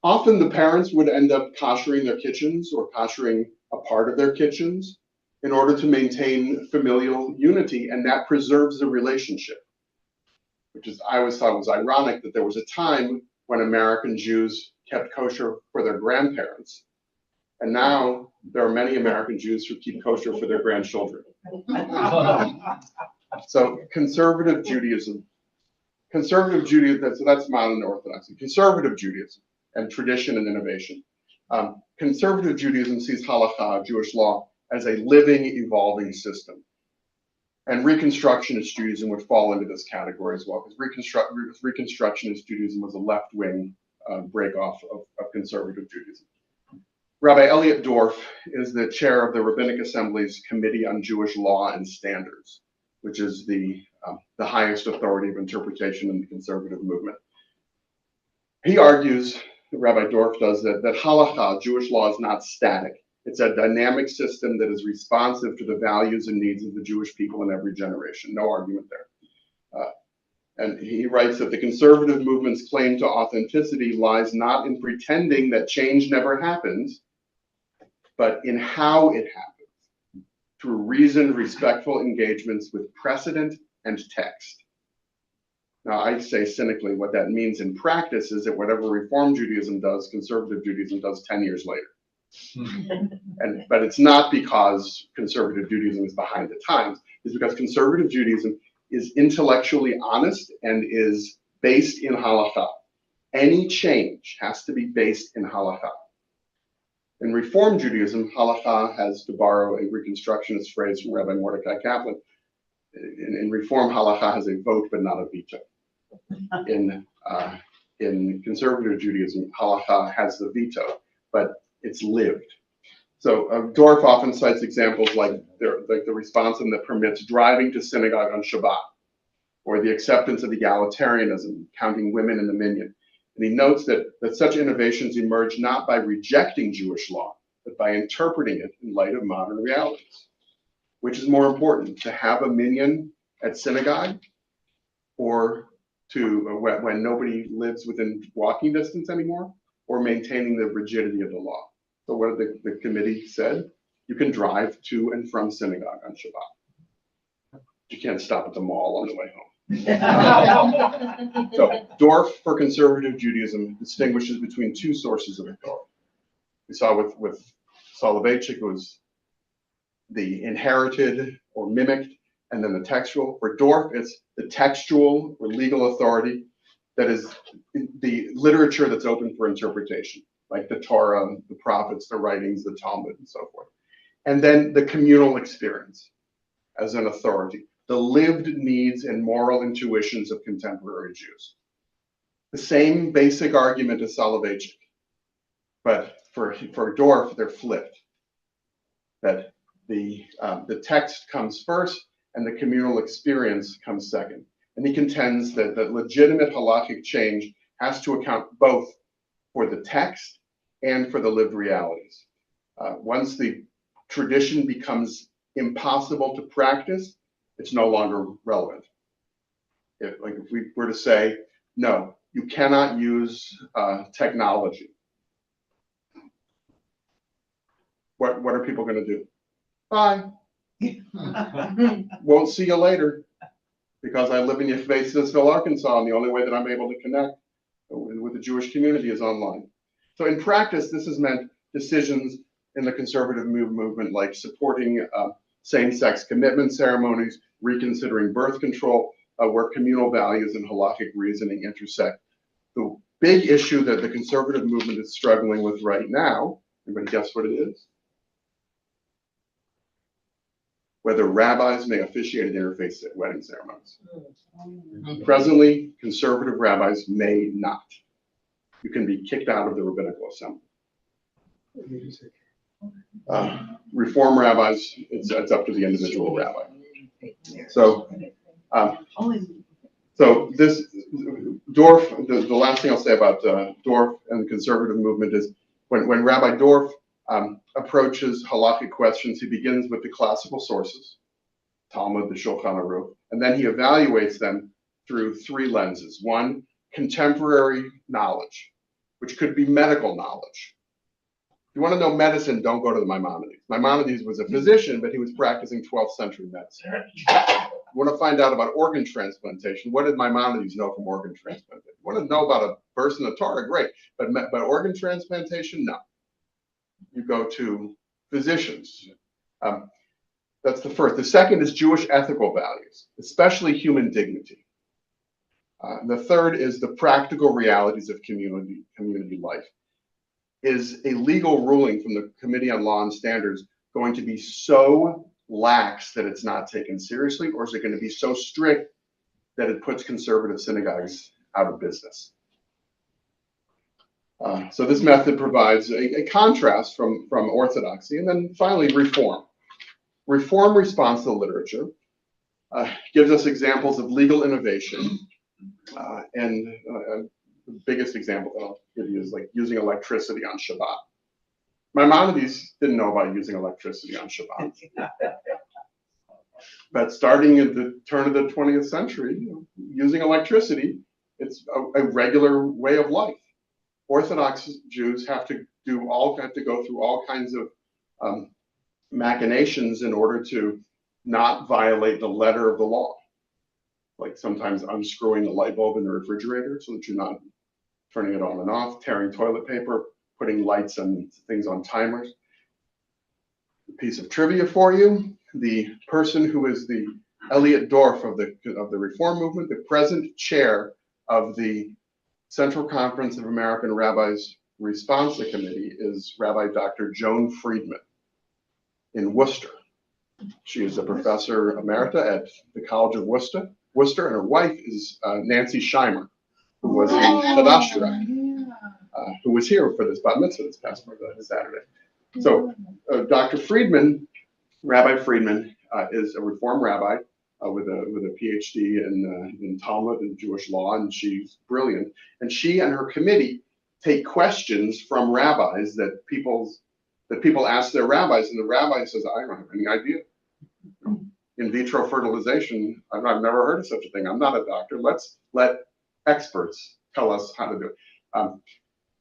often the parents would end up koshering their kitchens or koshering a part of their kitchens in order to maintain familial unity, and that preserves the relationship. Which is, I always thought was ironic that there was a time when American Jews kept kosher for their grandparents, and now there are many American Jews who keep kosher for their grandchildren. So conservative Judaism, so that's modern Orthodoxy. Conservative Judaism and tradition and innovation. Conservative Judaism sees halakha, Jewish law, as a living, evolving system. And Reconstructionist Judaism would fall into this category as well, because Reconstructionist Judaism was a left-wing break-off of conservative Judaism. Rabbi Elliot Dorff is the chair of the Rabbinic Assembly's Committee on Jewish Law and Standards, which is the highest authority of interpretation in the conservative movement. He argues, Rabbi Dorff does, that halakha, Jewish law, is not static. It's a dynamic system that is responsive to the values and needs of the Jewish people in every generation. No argument there. And he writes that the conservative movement's claim to authenticity lies not in pretending that change never happens, but in how it happens, through reasoned, respectful engagements with precedent and text. Now, I say cynically, what that means in practice is that whatever Reform Judaism does, conservative Judaism does 10 years later. But it's not because conservative Judaism is behind the times. It's because conservative Judaism is intellectually honest and is based in halakha. Any change has to be based in halakha. In Reform Judaism, halakha has, to borrow a Reconstructionist phrase from Rabbi Mordecai Kaplan, in Reform, halakha has a vote but not a veto. In conservative Judaism, halakha has the veto, but it's lived. So Dorff often cites examples like the responsive that permits driving to synagogue on Shabbat, or the acceptance of egalitarianism, counting women in the minyan. And he notes that such innovations emerge not by rejecting Jewish law, but by interpreting it in light of modern realities. Which is more important, to have a minyan at synagogue, or to when nobody lives within walking distance anymore, or maintaining the rigidity of the law? So what did the committee said? You can drive to and from synagogue on Shabbat. You can't stop at the mall on the way home. So Dorff, for conservative Judaism, distinguishes between two sources of authority. We saw with Soloveitchik, it was the inherited or mimicked, and then the textual. For Dorff, it's the textual or legal authority that is the literature that's open for interpretation, like the Torah, the prophets, the writings, the Talmud, and so forth. And then the communal experience as an authority, the lived needs and moral intuitions of contemporary Jews. The same basic argument as Soloveitchik, but for Dorff, they're flipped. That the text comes first and the communal experience comes second. And he contends that legitimate halakhic change has to account both for the text and for the lived realities. Once the tradition becomes impossible to practice, it's no longer relevant. If we were to say, no, you cannot use technology, what are people going to do? Bye. Won't see you later, because I live in Fayetteville, Arkansas, and the only way that I'm able to connect with the Jewish community is online. So in practice, this has meant decisions in the conservative movement, like supporting same-sex commitment ceremonies, reconsidering birth control, where communal values and halakhic reasoning intersect. The big issue that the conservative movement is struggling with right now, anybody guess what it is? Whether rabbis may officiate interfaith wedding ceremonies. Presently, conservative rabbis may not. You can be kicked out of the rabbinical assembly. Reform rabbis, it's up to the individual rabbi. So, so this Dorff, the last thing I'll say about Dorff and the conservative movement is when Rabbi Dorff approaches halakhic questions, he begins with the classical sources, Talmud, the Shulchan Aruch, and then he evaluates them through three lenses. One, contemporary knowledge, which could be medical knowledge. If you want to know medicine, don't go to the Maimonides. Maimonides was a physician, but he was practicing 12th century medicine. You want to find out about organ transplantation, what did Maimonides know from organ transplantation? You want to know about a verse in the Torah, great, but organ transplantation, no. You go to physicians. That's the first. The second is Jewish ethical values, especially human dignity. The third is the practical realities of community life. Is a legal ruling from the Committee on Law and Standards going to be so lax that it's not taken seriously, or is it going to be so strict that it puts conservative synagogues out of business? So this method provides a contrast from orthodoxy, and then finally reform. Reform responds to the literature, gives us examples of legal innovation, and the biggest example that I'll give you is like using electricity on Shabbat. Maimonides didn't know about using electricity on Shabbat. But starting at the turn of the 20th century, using electricity, it's a regular way of life. Orthodox Jews have to go through all kinds of machinations in order to not violate the letter of the law. Like sometimes unscrewing the light bulb in the refrigerator so that you're not turning it on and off, tearing toilet paper, putting lights and things on timers. A piece of trivia for you: the person who is the Elliot Dorff of the Reform movement, the present chair of the Central Conference of American Rabbis Responsa Committee, is Rabbi Dr. Joan Friedman in Worcester. She is a professor emerita at the College of Worcester, and her wife is Nancy Scheimer, who was in Chadash Shirai, who was here for this bat mitzvah this past Saturday. So Dr. Friedman, Rabbi Friedman, is a Reform rabbi with a PhD in Talmud and Jewish law, and she's brilliant. And she and her committee take questions from rabbis that people ask their rabbis, and the rabbi says, "I don't have any idea." In vitro fertilization, I've never heard of such a thing. I'm not a doctor. Let's let experts tell us how to do it.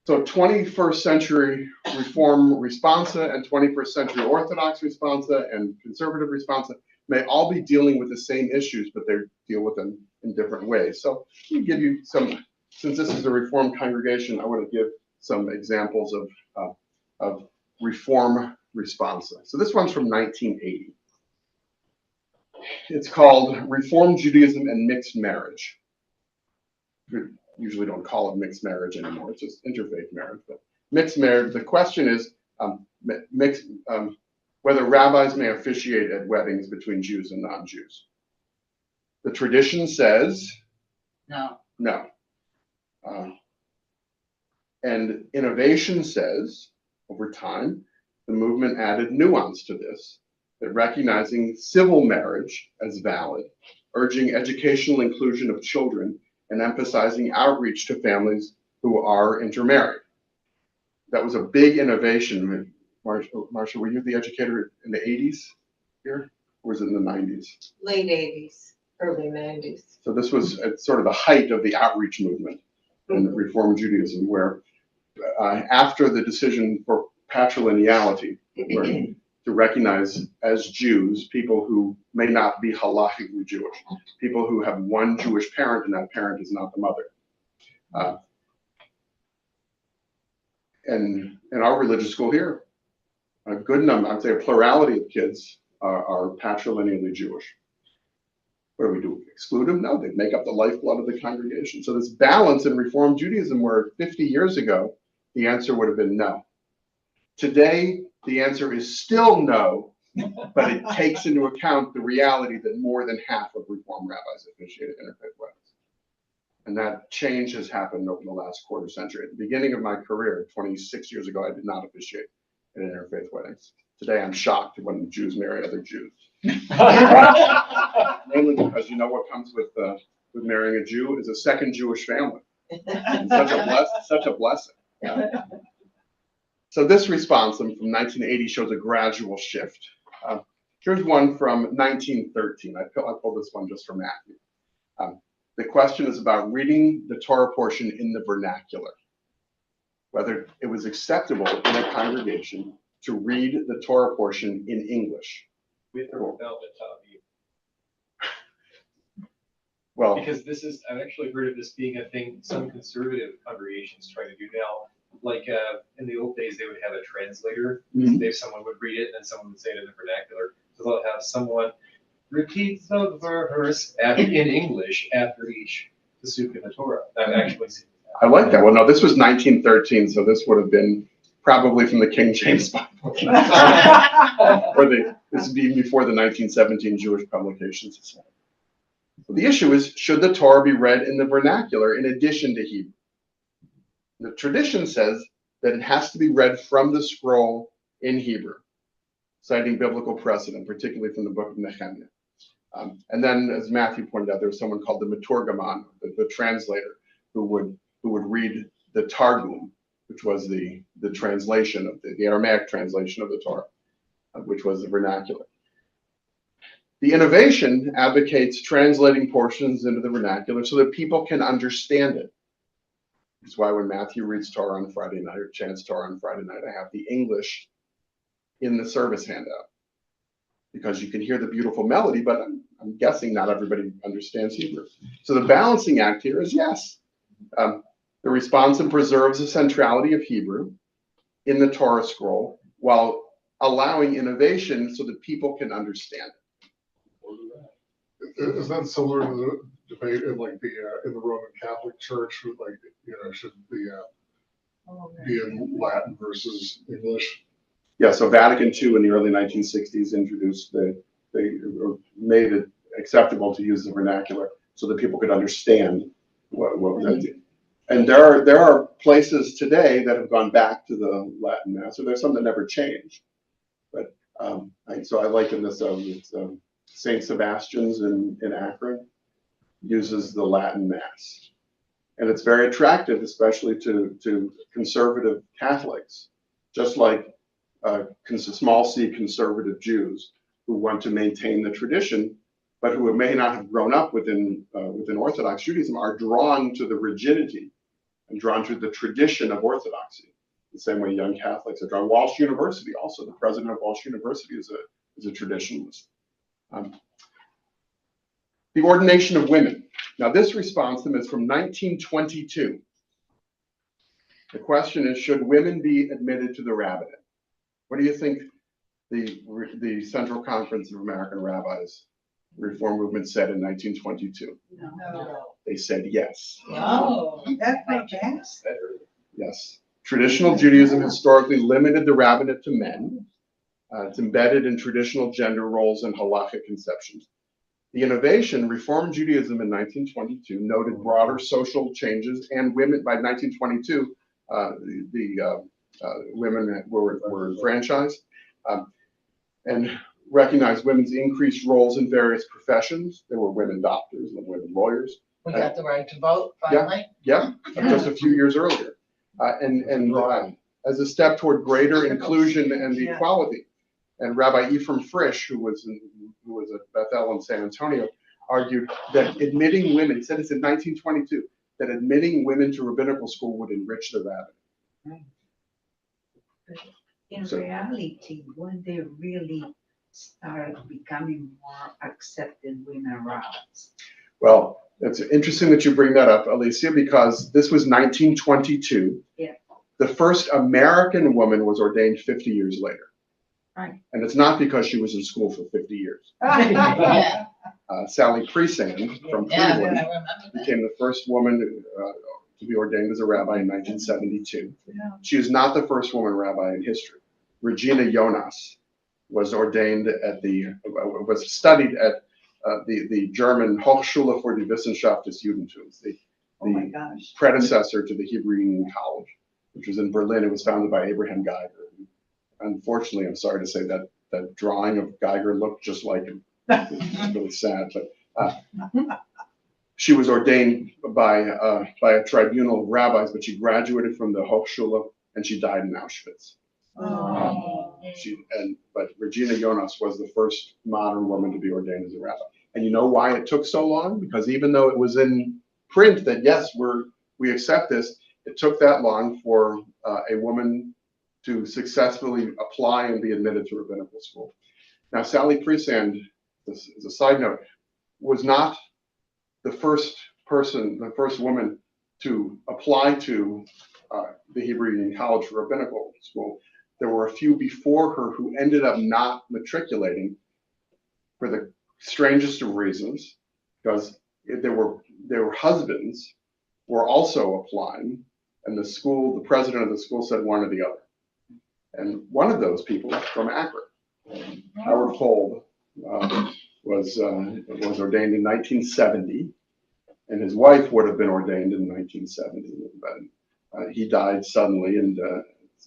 So 21st century Reform Responsa and 21st century Orthodox Responsa and Conservative Responsa may all be dealing with the same issues, but they deal with them in different ways. So let me give you some, since this is a Reform congregation, I want to give some examples of Reform Responsa. So this one's from 1980. It's called Reform Judaism and Mixed Marriage. We usually don't call it mixed marriage anymore. It's just interfaith marriage. But mixed marriage, the question is whether rabbis may officiate at weddings between Jews and non-Jews. The tradition says no. And innovation says, over time, the movement added nuance to this, that recognizing civil marriage as valid, urging educational inclusion of children, and emphasizing outreach to families who are intermarried. That was a big innovation. Marcia, were you the educator in the 80s here, or was it in the 90s? Late 80s, early 90s. So this was at sort of the height of the outreach movement in Reform Judaism, where after the decision for patrilineality, where to recognize as Jews people who may not be halakhically Jewish, people who have one Jewish parent and that parent is not the mother. And in our religious school here, a good number, I'd say a plurality of kids are patrilineally Jewish. What do we do? Exclude them? No, they make up the lifeblood of the congregation. So this balance in Reform Judaism, where 50 years ago, the answer would have been no. Today, the answer is still no, but it takes into account the reality that more than half of Reform rabbis officiate at interfaith weddings. And that change has happened over the last quarter century. At the beginning of my career, 26 years ago, I did not officiate in interfaith weddings. Today, I'm shocked when Jews marry other Jews. Mainly because you know what comes with marrying a Jew is a second Jewish family. It's such a blessing. Yeah. So this response from 1980 shows a gradual shift. Here's one from 1913. I pulled this one just for Matthew. The question is about reading the Torah portion in the vernacular, whether it was acceptable in a congregation to read the Torah portion in English. With or without the top view. Well, Because I've actually heard of this being a thing some conservative congregations try to do now. Like in the old days, they would have a translator. Mhm. Someone would read it and then someone would say it in the vernacular. So they'll have someone repeat the verse in English after each pasuk in the Torah. I've actually seen that. I like that. Well, no, this was 1913, so this would have been probably from the King James Bible. This would be before the 1917 Jewish Publication Society. The issue is, should the Torah be read in the vernacular in addition to Hebrew? The tradition says that it has to be read from the scroll in Hebrew, citing biblical precedent, particularly from the book of Nehemiah. And then, as Matthew pointed out, there was someone called the Maturgaman, the translator, who would read the Targum, which was the translation of the Aramaic translation of the Torah, which was the vernacular. The innovation advocates translating portions into the vernacular so that people can understand it. That's why when Matthew reads Torah on Friday night or chants Torah on Friday night, I have the English in the service handout, because you can hear the beautiful melody, but I'm guessing not everybody understands Hebrew. So the balancing act here is yes. The responsive preserves the centrality of Hebrew in the Torah scroll while allowing innovation so that people can understand it. Is that similar to the debate in in the Roman Catholic Church, with should be in Latin versus English? Yeah, so Vatican II in the early 1960s introduced they made it acceptable to use the vernacular so that people could understand what was that. And there are places today that have gone back to the Latin Mass, so there's some that never changed. But so I liken this St. Sebastian's in Akron uses the Latin Mass. And it's very attractive, especially to conservative Catholics, just like small c conservative Jews who want to maintain the tradition, but who may not have grown up within Orthodox Judaism, are drawn to the rigidity and drawn to the tradition of Orthodoxy. The same way young Catholics are drawn. Walsh University, also the president of Walsh University is a traditionalist. The ordination of women. Now this response is from 1922. The question is, should women be admitted to the rabbinate? What do you think the Central Conference of American Rabbis Reform Movement said in 1922? No. They said yes. Oh. That's not bad. Yes. Traditional Judaism historically limited the rabbinate to men. It's embedded in traditional gender roles and halakhic conceptions. The innovation, Reform Judaism in 1922, noted broader social changes, and women by 1922, women were enfranchised, and recognized women's increased roles in various professions. There were women doctors and women lawyers. We got the right to vote finally. Yeah, just a few years earlier. As a step toward greater inclusion and equality. And Rabbi Ephraim Frisch, who was at Bethel in San Antonio, argued that admitting women, he said this in 1922, that admitting women to rabbinical school would enrich the rabbinate. In reality, when they really start becoming more accepted women rabbis? Well, it's interesting that you bring that up, Alicia, because this was 1922. Yeah. The first American woman was ordained 50 years later. Right. And it's not because she was in school for 50 years. Yeah. Sally Presand from Yeah, I Cleveland remember that. became the first woman to be ordained as a rabbi in 1972. She is not the first woman rabbi in history. Regina Jonas was ordained was studied at the German Hochschule für die Wissenschaft des Judentums, the predecessor to the Hebrew Union College, which was in Berlin. It was founded by Abraham Geiger. unfortunately, I'm sorry to say that that drawing of Geiger looked just like him. It's really sad, but she was ordained by a tribunal of rabbis, but she graduated from the Hochschule and she died in Auschwitz. But Regina Jonas was the first modern woman to be ordained as a rabbi. And you know why it took so long? Because even though it was in print that yes, we accept this, it took that long for a woman to successfully apply and be admitted to rabbinical school. Now, Sally Priesand, this is a side note, was not the first woman to apply to the Hebrew Union College for rabbinical school. There were a few before her who ended up not matriculating for the strangest of reasons, because their husbands were also applying, and the president of the school said one or the other. And one of those people was from Akron. Howard Kolb was ordained in 1970, and his wife would have been ordained in 1970, but he died suddenly, and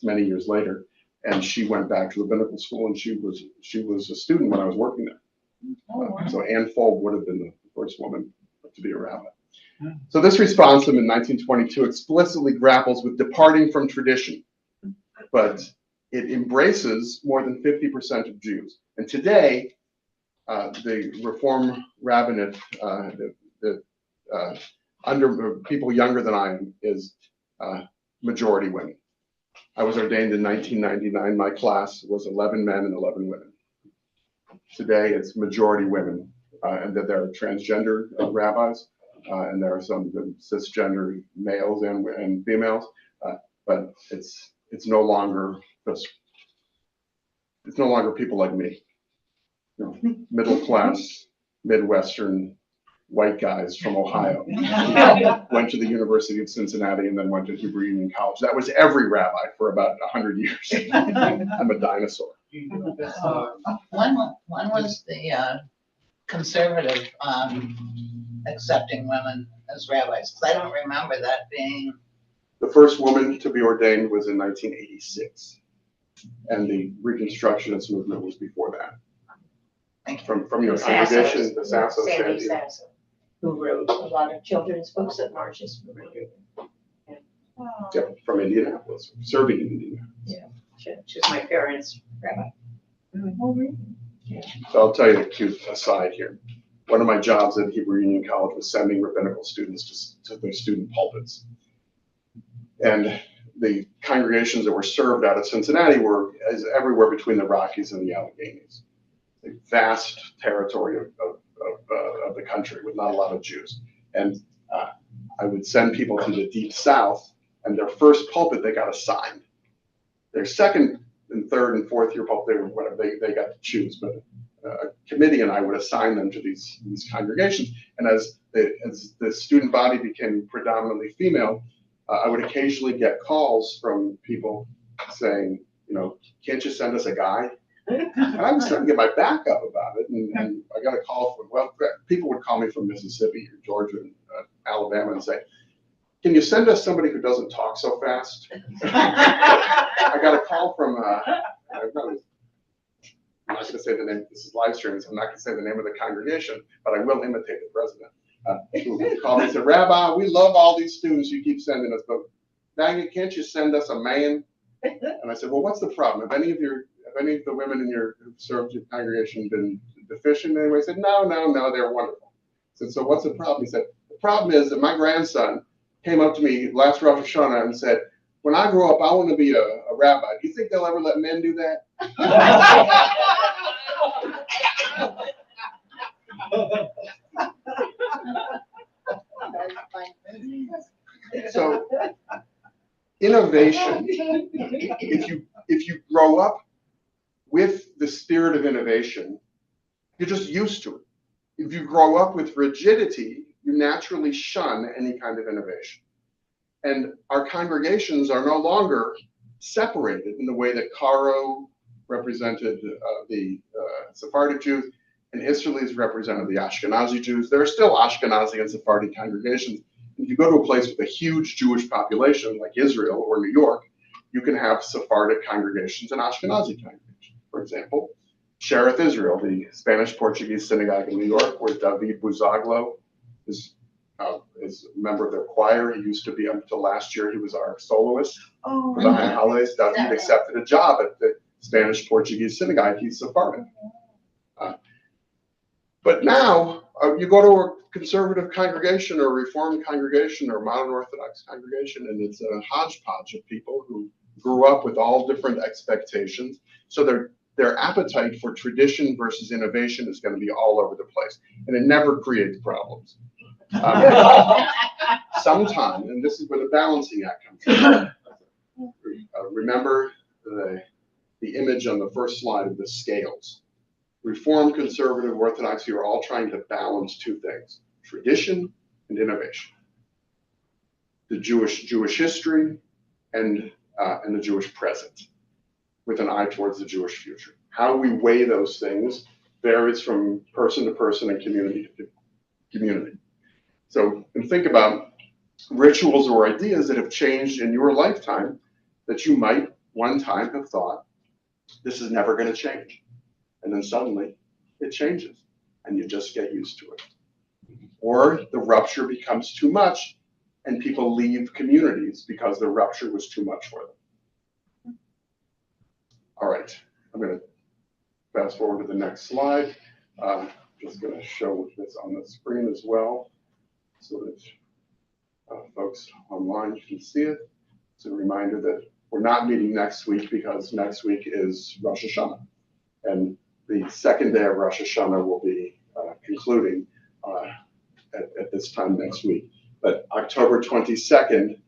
many years later. And she went back to rabbinical school, and she was a student when I was working there. So Ann Kolb would have been the first woman to be a rabbi. So this responsum in 1922 explicitly grapples with departing from tradition, but it embraces more than 50% of Jews. And today, the Reform rabbinate, under people younger than I am, is majority women. I was ordained in 1999. My class was 11 men and 11 women. Today, it's majority women, and that there are transgender rabbis, and there are some cisgender males and females, but it's no longer people like me, middle class, Midwestern, white guys from Ohio. Went to the University of Cincinnati and then went to Hebrew Union College. That was every rabbi for about 100 years. I'm a dinosaur. When was the conservative accepting women as rabbis? 'Cause I don't remember that being. The first woman to be ordained was in 1986, and the Reconstructionist movement was before that. From your congregation, the Sasso Sandy Sandy. Sasso, who wrote a lot of children's books at Marsh's. Yep, from Indianapolis, serving in Indianapolis. She's my parents' rabbi. So I'll tell you a cute aside here. One of my jobs at Hebrew Union College was sending rabbinical students to their student pulpits. And the congregations that were served out of Cincinnati were everywhere between the Rockies and the Alleghenies. A vast territory of the country with not a lot of Jews. And I would send people to the deep south, and their first pulpit, they got assigned. Their second and third and fourth year pulpit, they got to choose, but a committee and I would assign them to these congregations. And as the student body became predominantly female, I would occasionally get calls from people saying, can't you send us a guy? And I was starting to get my back up about it. And I got a call from, people would call me from Mississippi or Georgia and Alabama and say, can you send us somebody who doesn't talk so fast? I got a call from, I'm not going to say the name, this is live streaming, so I'm not going to say the name of the congregation, but I will imitate the president. Who called me and said, Rabbi, we love all these students you keep sending us, but can't you send us a man? And I said, well, what's the problem? Have any of the women who've served your congregation been deficient in any way? He said, no, they're wonderful. I said, so what's the problem? He said, the problem is that my grandson came up to me last Rosh Hashanah and said, when I grow up, I want to be a rabbi. Do you think they'll ever let men do that? So innovation, if you grow up with the spirit of innovation, you're just used to it. If you grow up with rigidity, you naturally shun any kind of innovation. And our congregations are no longer separated in the way that Caro represented the Sephardic Jews and Isserles represented the Ashkenazi Jews. There are still Ashkenazi and Sephardi congregations. If you go to a place with a huge Jewish population like Israel or New York, you can have Sephardic congregations and Ashkenazi congregations. For example, Shereth Israel, the Spanish-Portuguese synagogue in New York, where David Buzaglo is a member of their choir. He used to be, until last year, he was our soloist Oh, for the high holidays. David accepted a job at the Spanish-Portuguese synagogue. He's Sephardic. But now, you go to a conservative congregation or a Reformed congregation or modern Orthodox congregation, and it's a hodgepodge of people who grew up with all different expectations. So their appetite for tradition versus innovation is going to be all over the place, and it never creates problems. Sometimes, and this is where the balancing act comes in. Remember the image on the first slide of the scales. Reform, conservative, Orthodoxy are all trying to balance two things: tradition and innovation. The Jewish history and the Jewish present, with an eye towards the Jewish future. How we weigh those things varies from person to person and community to community. So, and think about rituals or ideas that have changed in your lifetime that you might one time have thought, this is never going to change. And then suddenly it changes and you just get used to it. Or the rupture becomes too much and people leave communities because the rupture was too much for them. All right, I'm going to fast forward to the next slide. Just going to show this on the screen as well so that folks online can see it. It's a reminder that we're not meeting next week because next week is Rosh Hashanah. And the second day of Rosh Hashanah will be concluding at this time next week. But October 22nd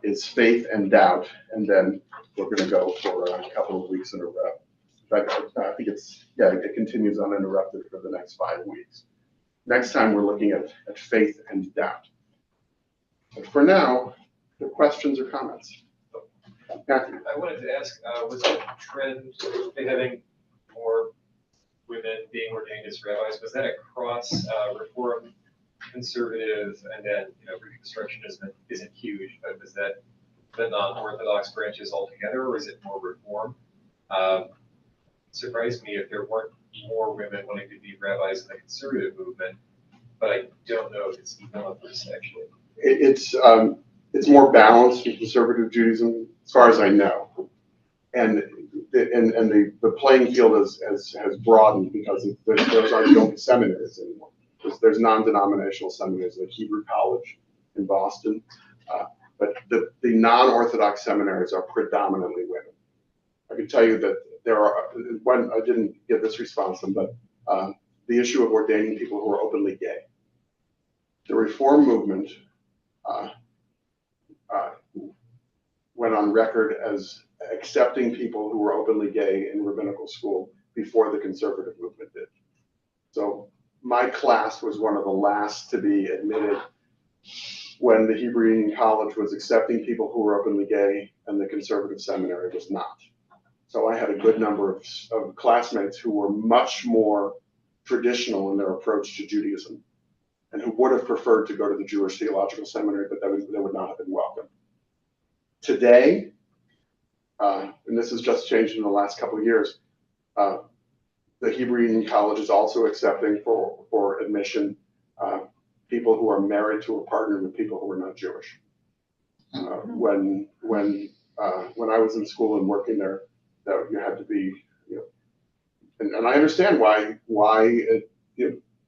is Faith and Doubt, and then we're going to go for a couple of weeks in a row. But I think it continues uninterrupted for the next 5 weeks. Next time we're looking at faith and doubt. But for now, the questions or comments. Matthew. I wanted to ask, was that trend in having more women being ordained as rabbis, was that across Reform, Conservative, and then Reconstructionism isn't huge, but was that the non-Orthodox branches altogether, or is it more Reform? Surprised me if there weren't more women wanting to be rabbis in the conservative movement, but I don't know if it's equal actually. It's more balanced in conservative Judaism, as far as I know, and the playing field has broadened because those aren't the only seminaries anymore. There's non-denominational seminaries like Hebrew College in Boston, but the non-Orthodox seminaries are predominantly women. I can tell you that there are, when I didn't get this response from, but the issue of ordaining people who are openly gay. The Reform movement went on record as accepting people who were openly gay in rabbinical school before the conservative movement did. So my class was one of the last to be admitted when the Hebrew Union College was accepting people who were openly gay and the conservative seminary was not. So I had a good number of classmates who were much more traditional in their approach to Judaism and who would have preferred to go to the Jewish Theological Seminary, but they would not have been welcome. Today, and this has just changed in the last couple of years, the Hebrew Union College is also accepting for admission people who are married to a partner with people who are not Jewish. When I was in school and working there, that you had to be, and I understand why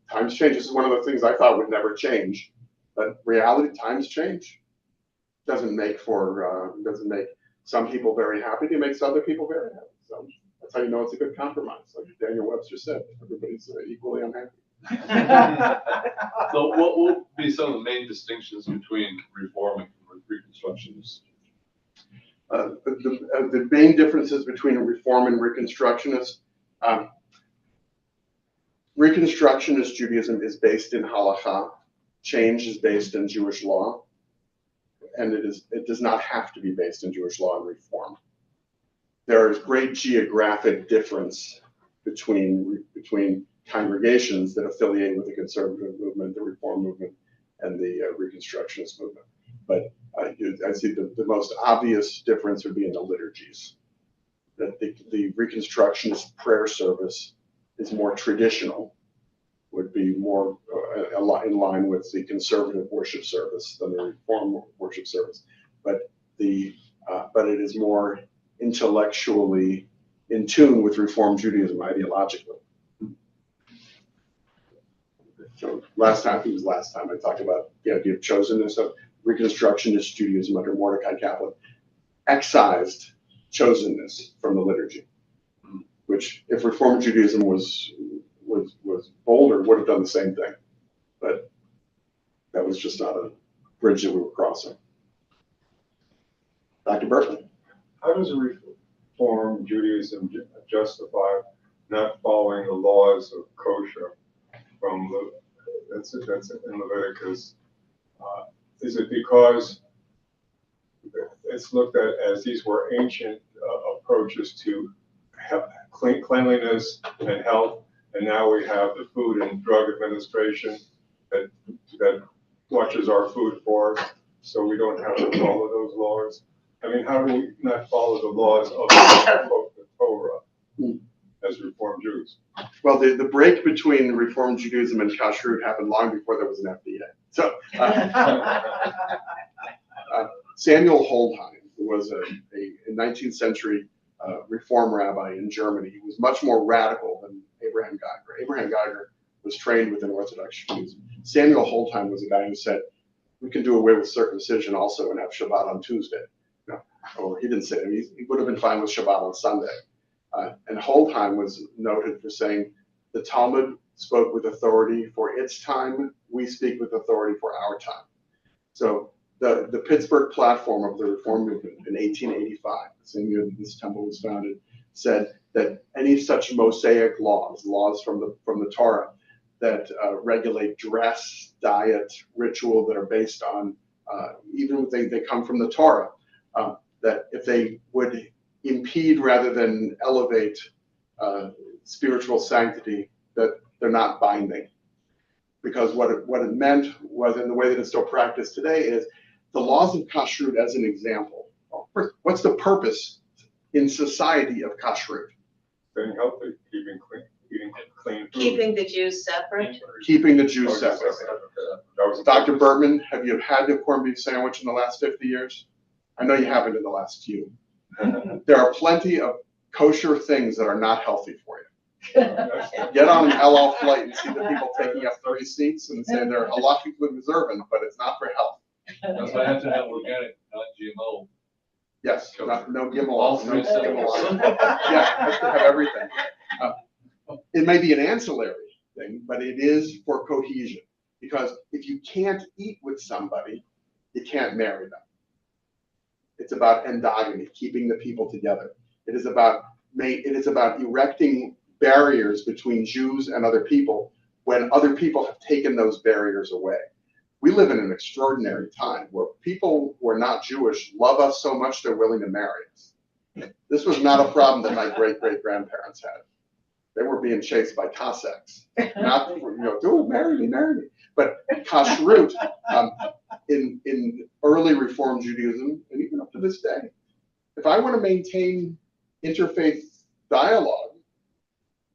times change. This is one of the things I thought would never change, but reality, times change. Doesn't make some people very happy. It makes other people very happy. So that's how you know it's a good compromise. Like Daniel Webster said, everybody's equally unhappy. So what will be some of the main distinctions between Reform and Reconstructionists? The main differences between a Reform and Reconstructionist. Reconstructionist Judaism is based in halakha. Change is based in Jewish law, and it does not have to be based in Jewish law and Reform. There is great geographic difference between congregations that affiliate with the conservative movement, the Reform movement, and the Reconstructionist movement. I see the most obvious difference would be in the liturgies. That the Reconstructionist prayer service is more traditional, would be more in line with the conservative worship service than the Reformed worship service. But it is more intellectually in tune with Reformed Judaism ideologically. So last time I talked about the idea of chosenness of Reconstructionist Judaism under Mordecai Kaplan excised chosenness from the liturgy, which if Reformed Judaism was bolder, would have done the same thing. But that was just not a bridge that we were crossing. Dr. Berkman. How does Reform Judaism justify not following the laws of kosher from that's in Leviticus? Is it because it's looked at as these were ancient approaches to cleanliness and health, and now we have the Food and Drug Administration that watches our food for us, so we don't have to follow those laws? I mean, how do we not follow the laws of the Torah as Reformed Jews? Well, the break between Reformed Judaism and Kashrut happened long before there was an FDA. So Samuel Holdheim, who was a 19th century Reform rabbi in Germany, he was much more radical than Abraham Geiger. Abraham Geiger was trained within Orthodox Judaism. Samuel Holdheim was a guy who said, we can do away with circumcision also and have Shabbat on Tuesday. No, or he didn't say it. He would have been fine with Shabbat on Sunday. And Holdheim was noted for saying, the Talmud spoke with authority for its time, we speak with authority for our time. So the Pittsburgh platform of the Reform movement in 1885, the same year that this temple was founded, said that any such Mosaic laws from the Torah that regulate dress, diet, ritual that are based on, even if they come from the Torah, that if they would impede rather than elevate spiritual sanctity, that they're not binding. Because what it meant was, in the way that it's still practiced today, is the laws of kashrut as an example. What's the purpose in society of kashrut? Staying healthy, eating clean food. Keeping the Jews separate? Keeping the Jews separate. Dr. Bergman, have you had a corned beef sandwich in the last 50 years? I know you haven't in the last few. There are plenty of kosher things that are not healthy for you. Get on an El Al flight and see the people taking up 30 seats and say they're halakhically observant, but it's not for health. That's why I have to have organic, not GMO. Yes, no gimel, no gimel. Yeah, it has to have everything. It may be an ancillary thing, but it is for cohesion. Because if you can't eat with somebody, you can't marry them. It's about endogamy, keeping the people together. It is about erecting barriers between Jews and other people when other people have taken those barriers away. We live in an extraordinary time where people who are not Jewish love us so much they're willing to marry us. This was not a problem that my great-great-grandparents had. They were being chased by Cossacks. Not, marry me. But kashrut, in early Reform Judaism, and even up to this day, if I want to maintain interfaith dialogue,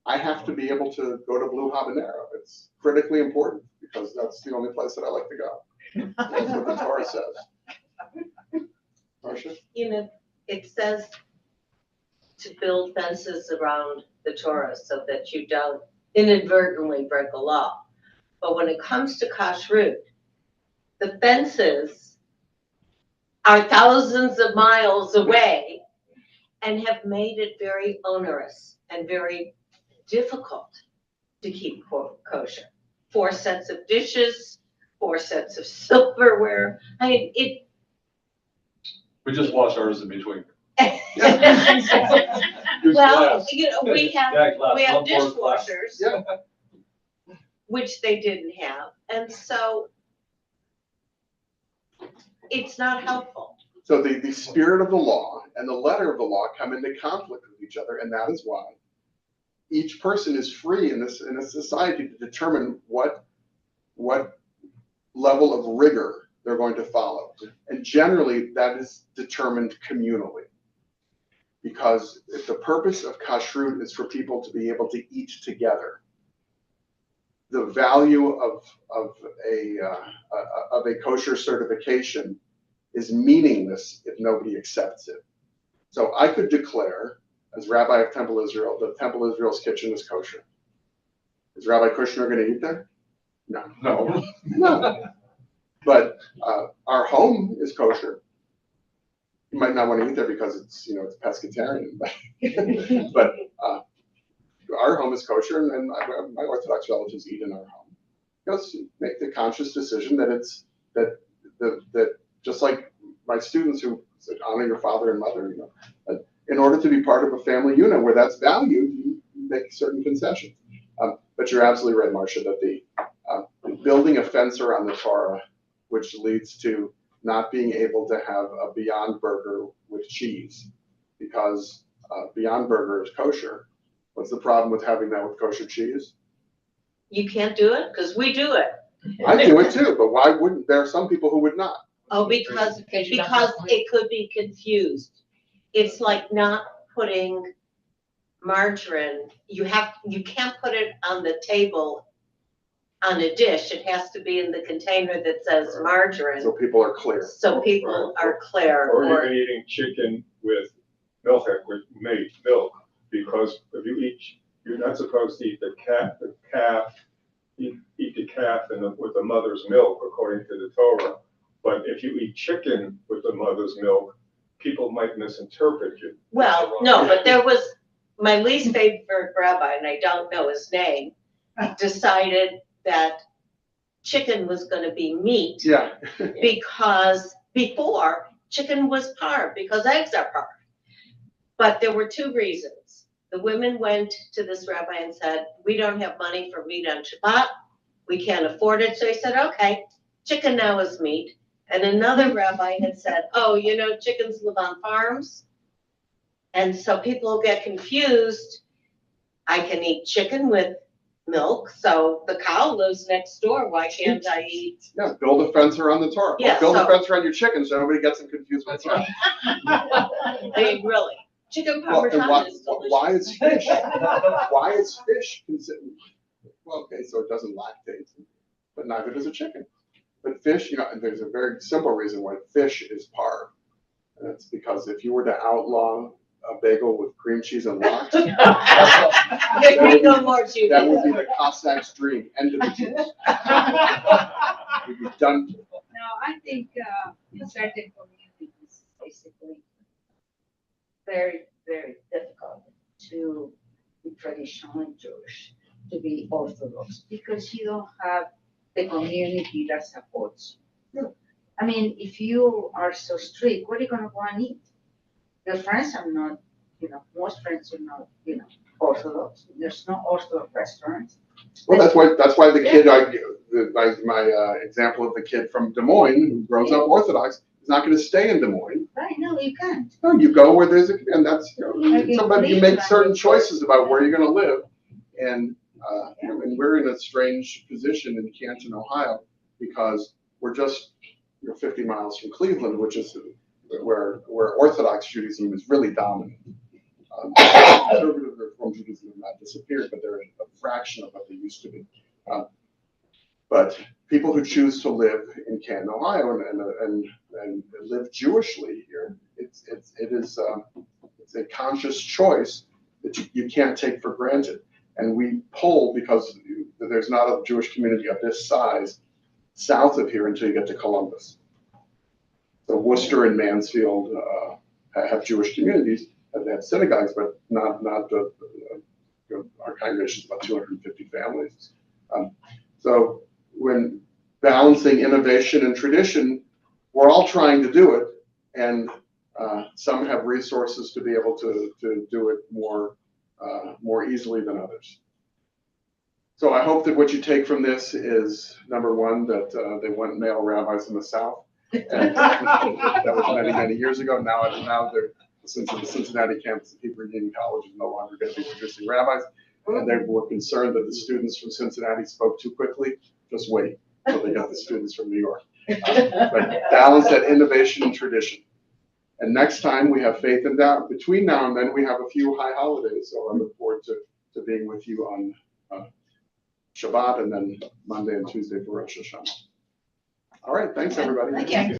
I have to be able to go to Blue Habanero. It's critically important because that's the only place that I like to go. That's what the Torah says. Marcia? It says to build fences around the Torah so that you don't inadvertently break a law. But when it comes to kashrut, the fences are thousands of miles away and have made it very onerous and very difficult to keep kosher. 4 sets of dishes, 4 sets of silverware. I mean, We just wash ours in between. Well, we have One dishwashers, Yeah. which they didn't have, and so it's not helpful. So the spirit of the law and the letter of the law come into conflict with each other, and that is why each person is free in a society to determine what level of rigor they're going to follow. And generally, that is determined communally. Because if the purpose of kashrut is for people to be able to eat together, the value of a kosher certification is meaningless if nobody accepts it. So I could declare, as Rabbi of Temple Israel, that Temple Israel's kitchen is kosher. Is Rabbi Kushner going to eat there? No. No. But our home is kosher. You might not want to eat there because it's pescatarian, but our home is kosher, and my Orthodox relatives eat in our home. Just make the conscious decision that just like my students who honor your father and mother, in order to be part of a family unit where that's valued, you make certain concessions. But you're absolutely right, Marcia, that the building a fence around the Torah, which leads to not being able to have a Beyond Burger with cheese, because Beyond Burger is kosher. What's the problem with having that with kosher cheese? You can't do it? Because we do it. I do it too, but why wouldn't? There are some people who would not. Oh, because it could be confused. It's like not putting margarine. You can't put it on the table on a dish. It has to be in the container that says margarine. So people are clear. So people are clear. Or you're eating chicken with milk, because if you eat, you're not supposed to eat the calf, eat the calf with the mother's milk, according to the Torah. But if you eat chicken with the mother's milk, people might misinterpret you. Well, no, but there was my least favorite rabbi, and I don't know his name, decided that chicken was going to be meat. Yeah. Because before chicken was parve, because eggs are parve. But there were two reasons. The women went to this rabbi and said, we don't have money for meat on Shabbat. We can't afford it. So he said, okay, chicken now is meat. And another rabbi had said, oh, chickens live on farms. And so people get confused. I can eat chicken with milk, so the cow lives next door. Why can't I eat? Yeah, build a fence around the Torah. Yeah, build a fence around your chickens so nobody gets them confused with Torah. I mean, really, chicken Well, and parmesan is delicious. why is fish? Why is fish considered? Well, okay, so it doesn't lactate, but neither does a chicken. But fish, there's a very simple reason why fish is parve. And it's because if you were to outlaw a bagel with cream cheese and lox, There be no more Judy. that would be the Cossack's dream. End of the Jews. We'd be done. No, I think certain communities basically very, very difficult to be traditionally Jewish, to be Orthodox, because you don't have the community that supports you. I mean, if you are so strict, what are you going to go and eat? Your friends are not, most friends are not, Orthodox. There's no Orthodox restaurants. Well, that's why the kid, my example of the kid from Des Moines who grows up Orthodox is not going to stay in Des Moines. Right, no, you can't. No, you go where there's and that's Like in somebody you Cleveland, make certain it's choices about where you're going to live, and and we're in a strange position in Canton, Ohio, because we're just 50 miles from Cleveland, which is where Orthodox Judaism is really dominant. Conservative Reform Judaism have not disappeared, but they're a fraction of what they used to be. But people who choose to live in Canton, Ohio, and live Jewishly here, it's a conscious choice that you can't take for granted. And we pull, because there's not a Jewish community of this size south of here until you get to Columbus. So Worcester and Mansfield have Jewish communities, and they have synagogues, but not our congregation is about 250 families. So when balancing innovation and tradition, we're all trying to do it, and some have resources to be able to do it more easily than others. So I hope that what you take from this is, number one, that they want male rabbis in the South. And that was many, many years ago. Now since the Cincinnati campus of Hebrew Union College is no longer going to be producing rabbis, and they were concerned that the students from Cincinnati spoke too quickly. Just wait until they got the students from New York. but balance that innovation and tradition. And next time we have Faith and Doubt. Between now and then, we have a few high holidays, so I look forward to being with you on Shabbat and then Monday and Tuesday for Rosh Hashanah. All right, thanks, everybody. Thank you.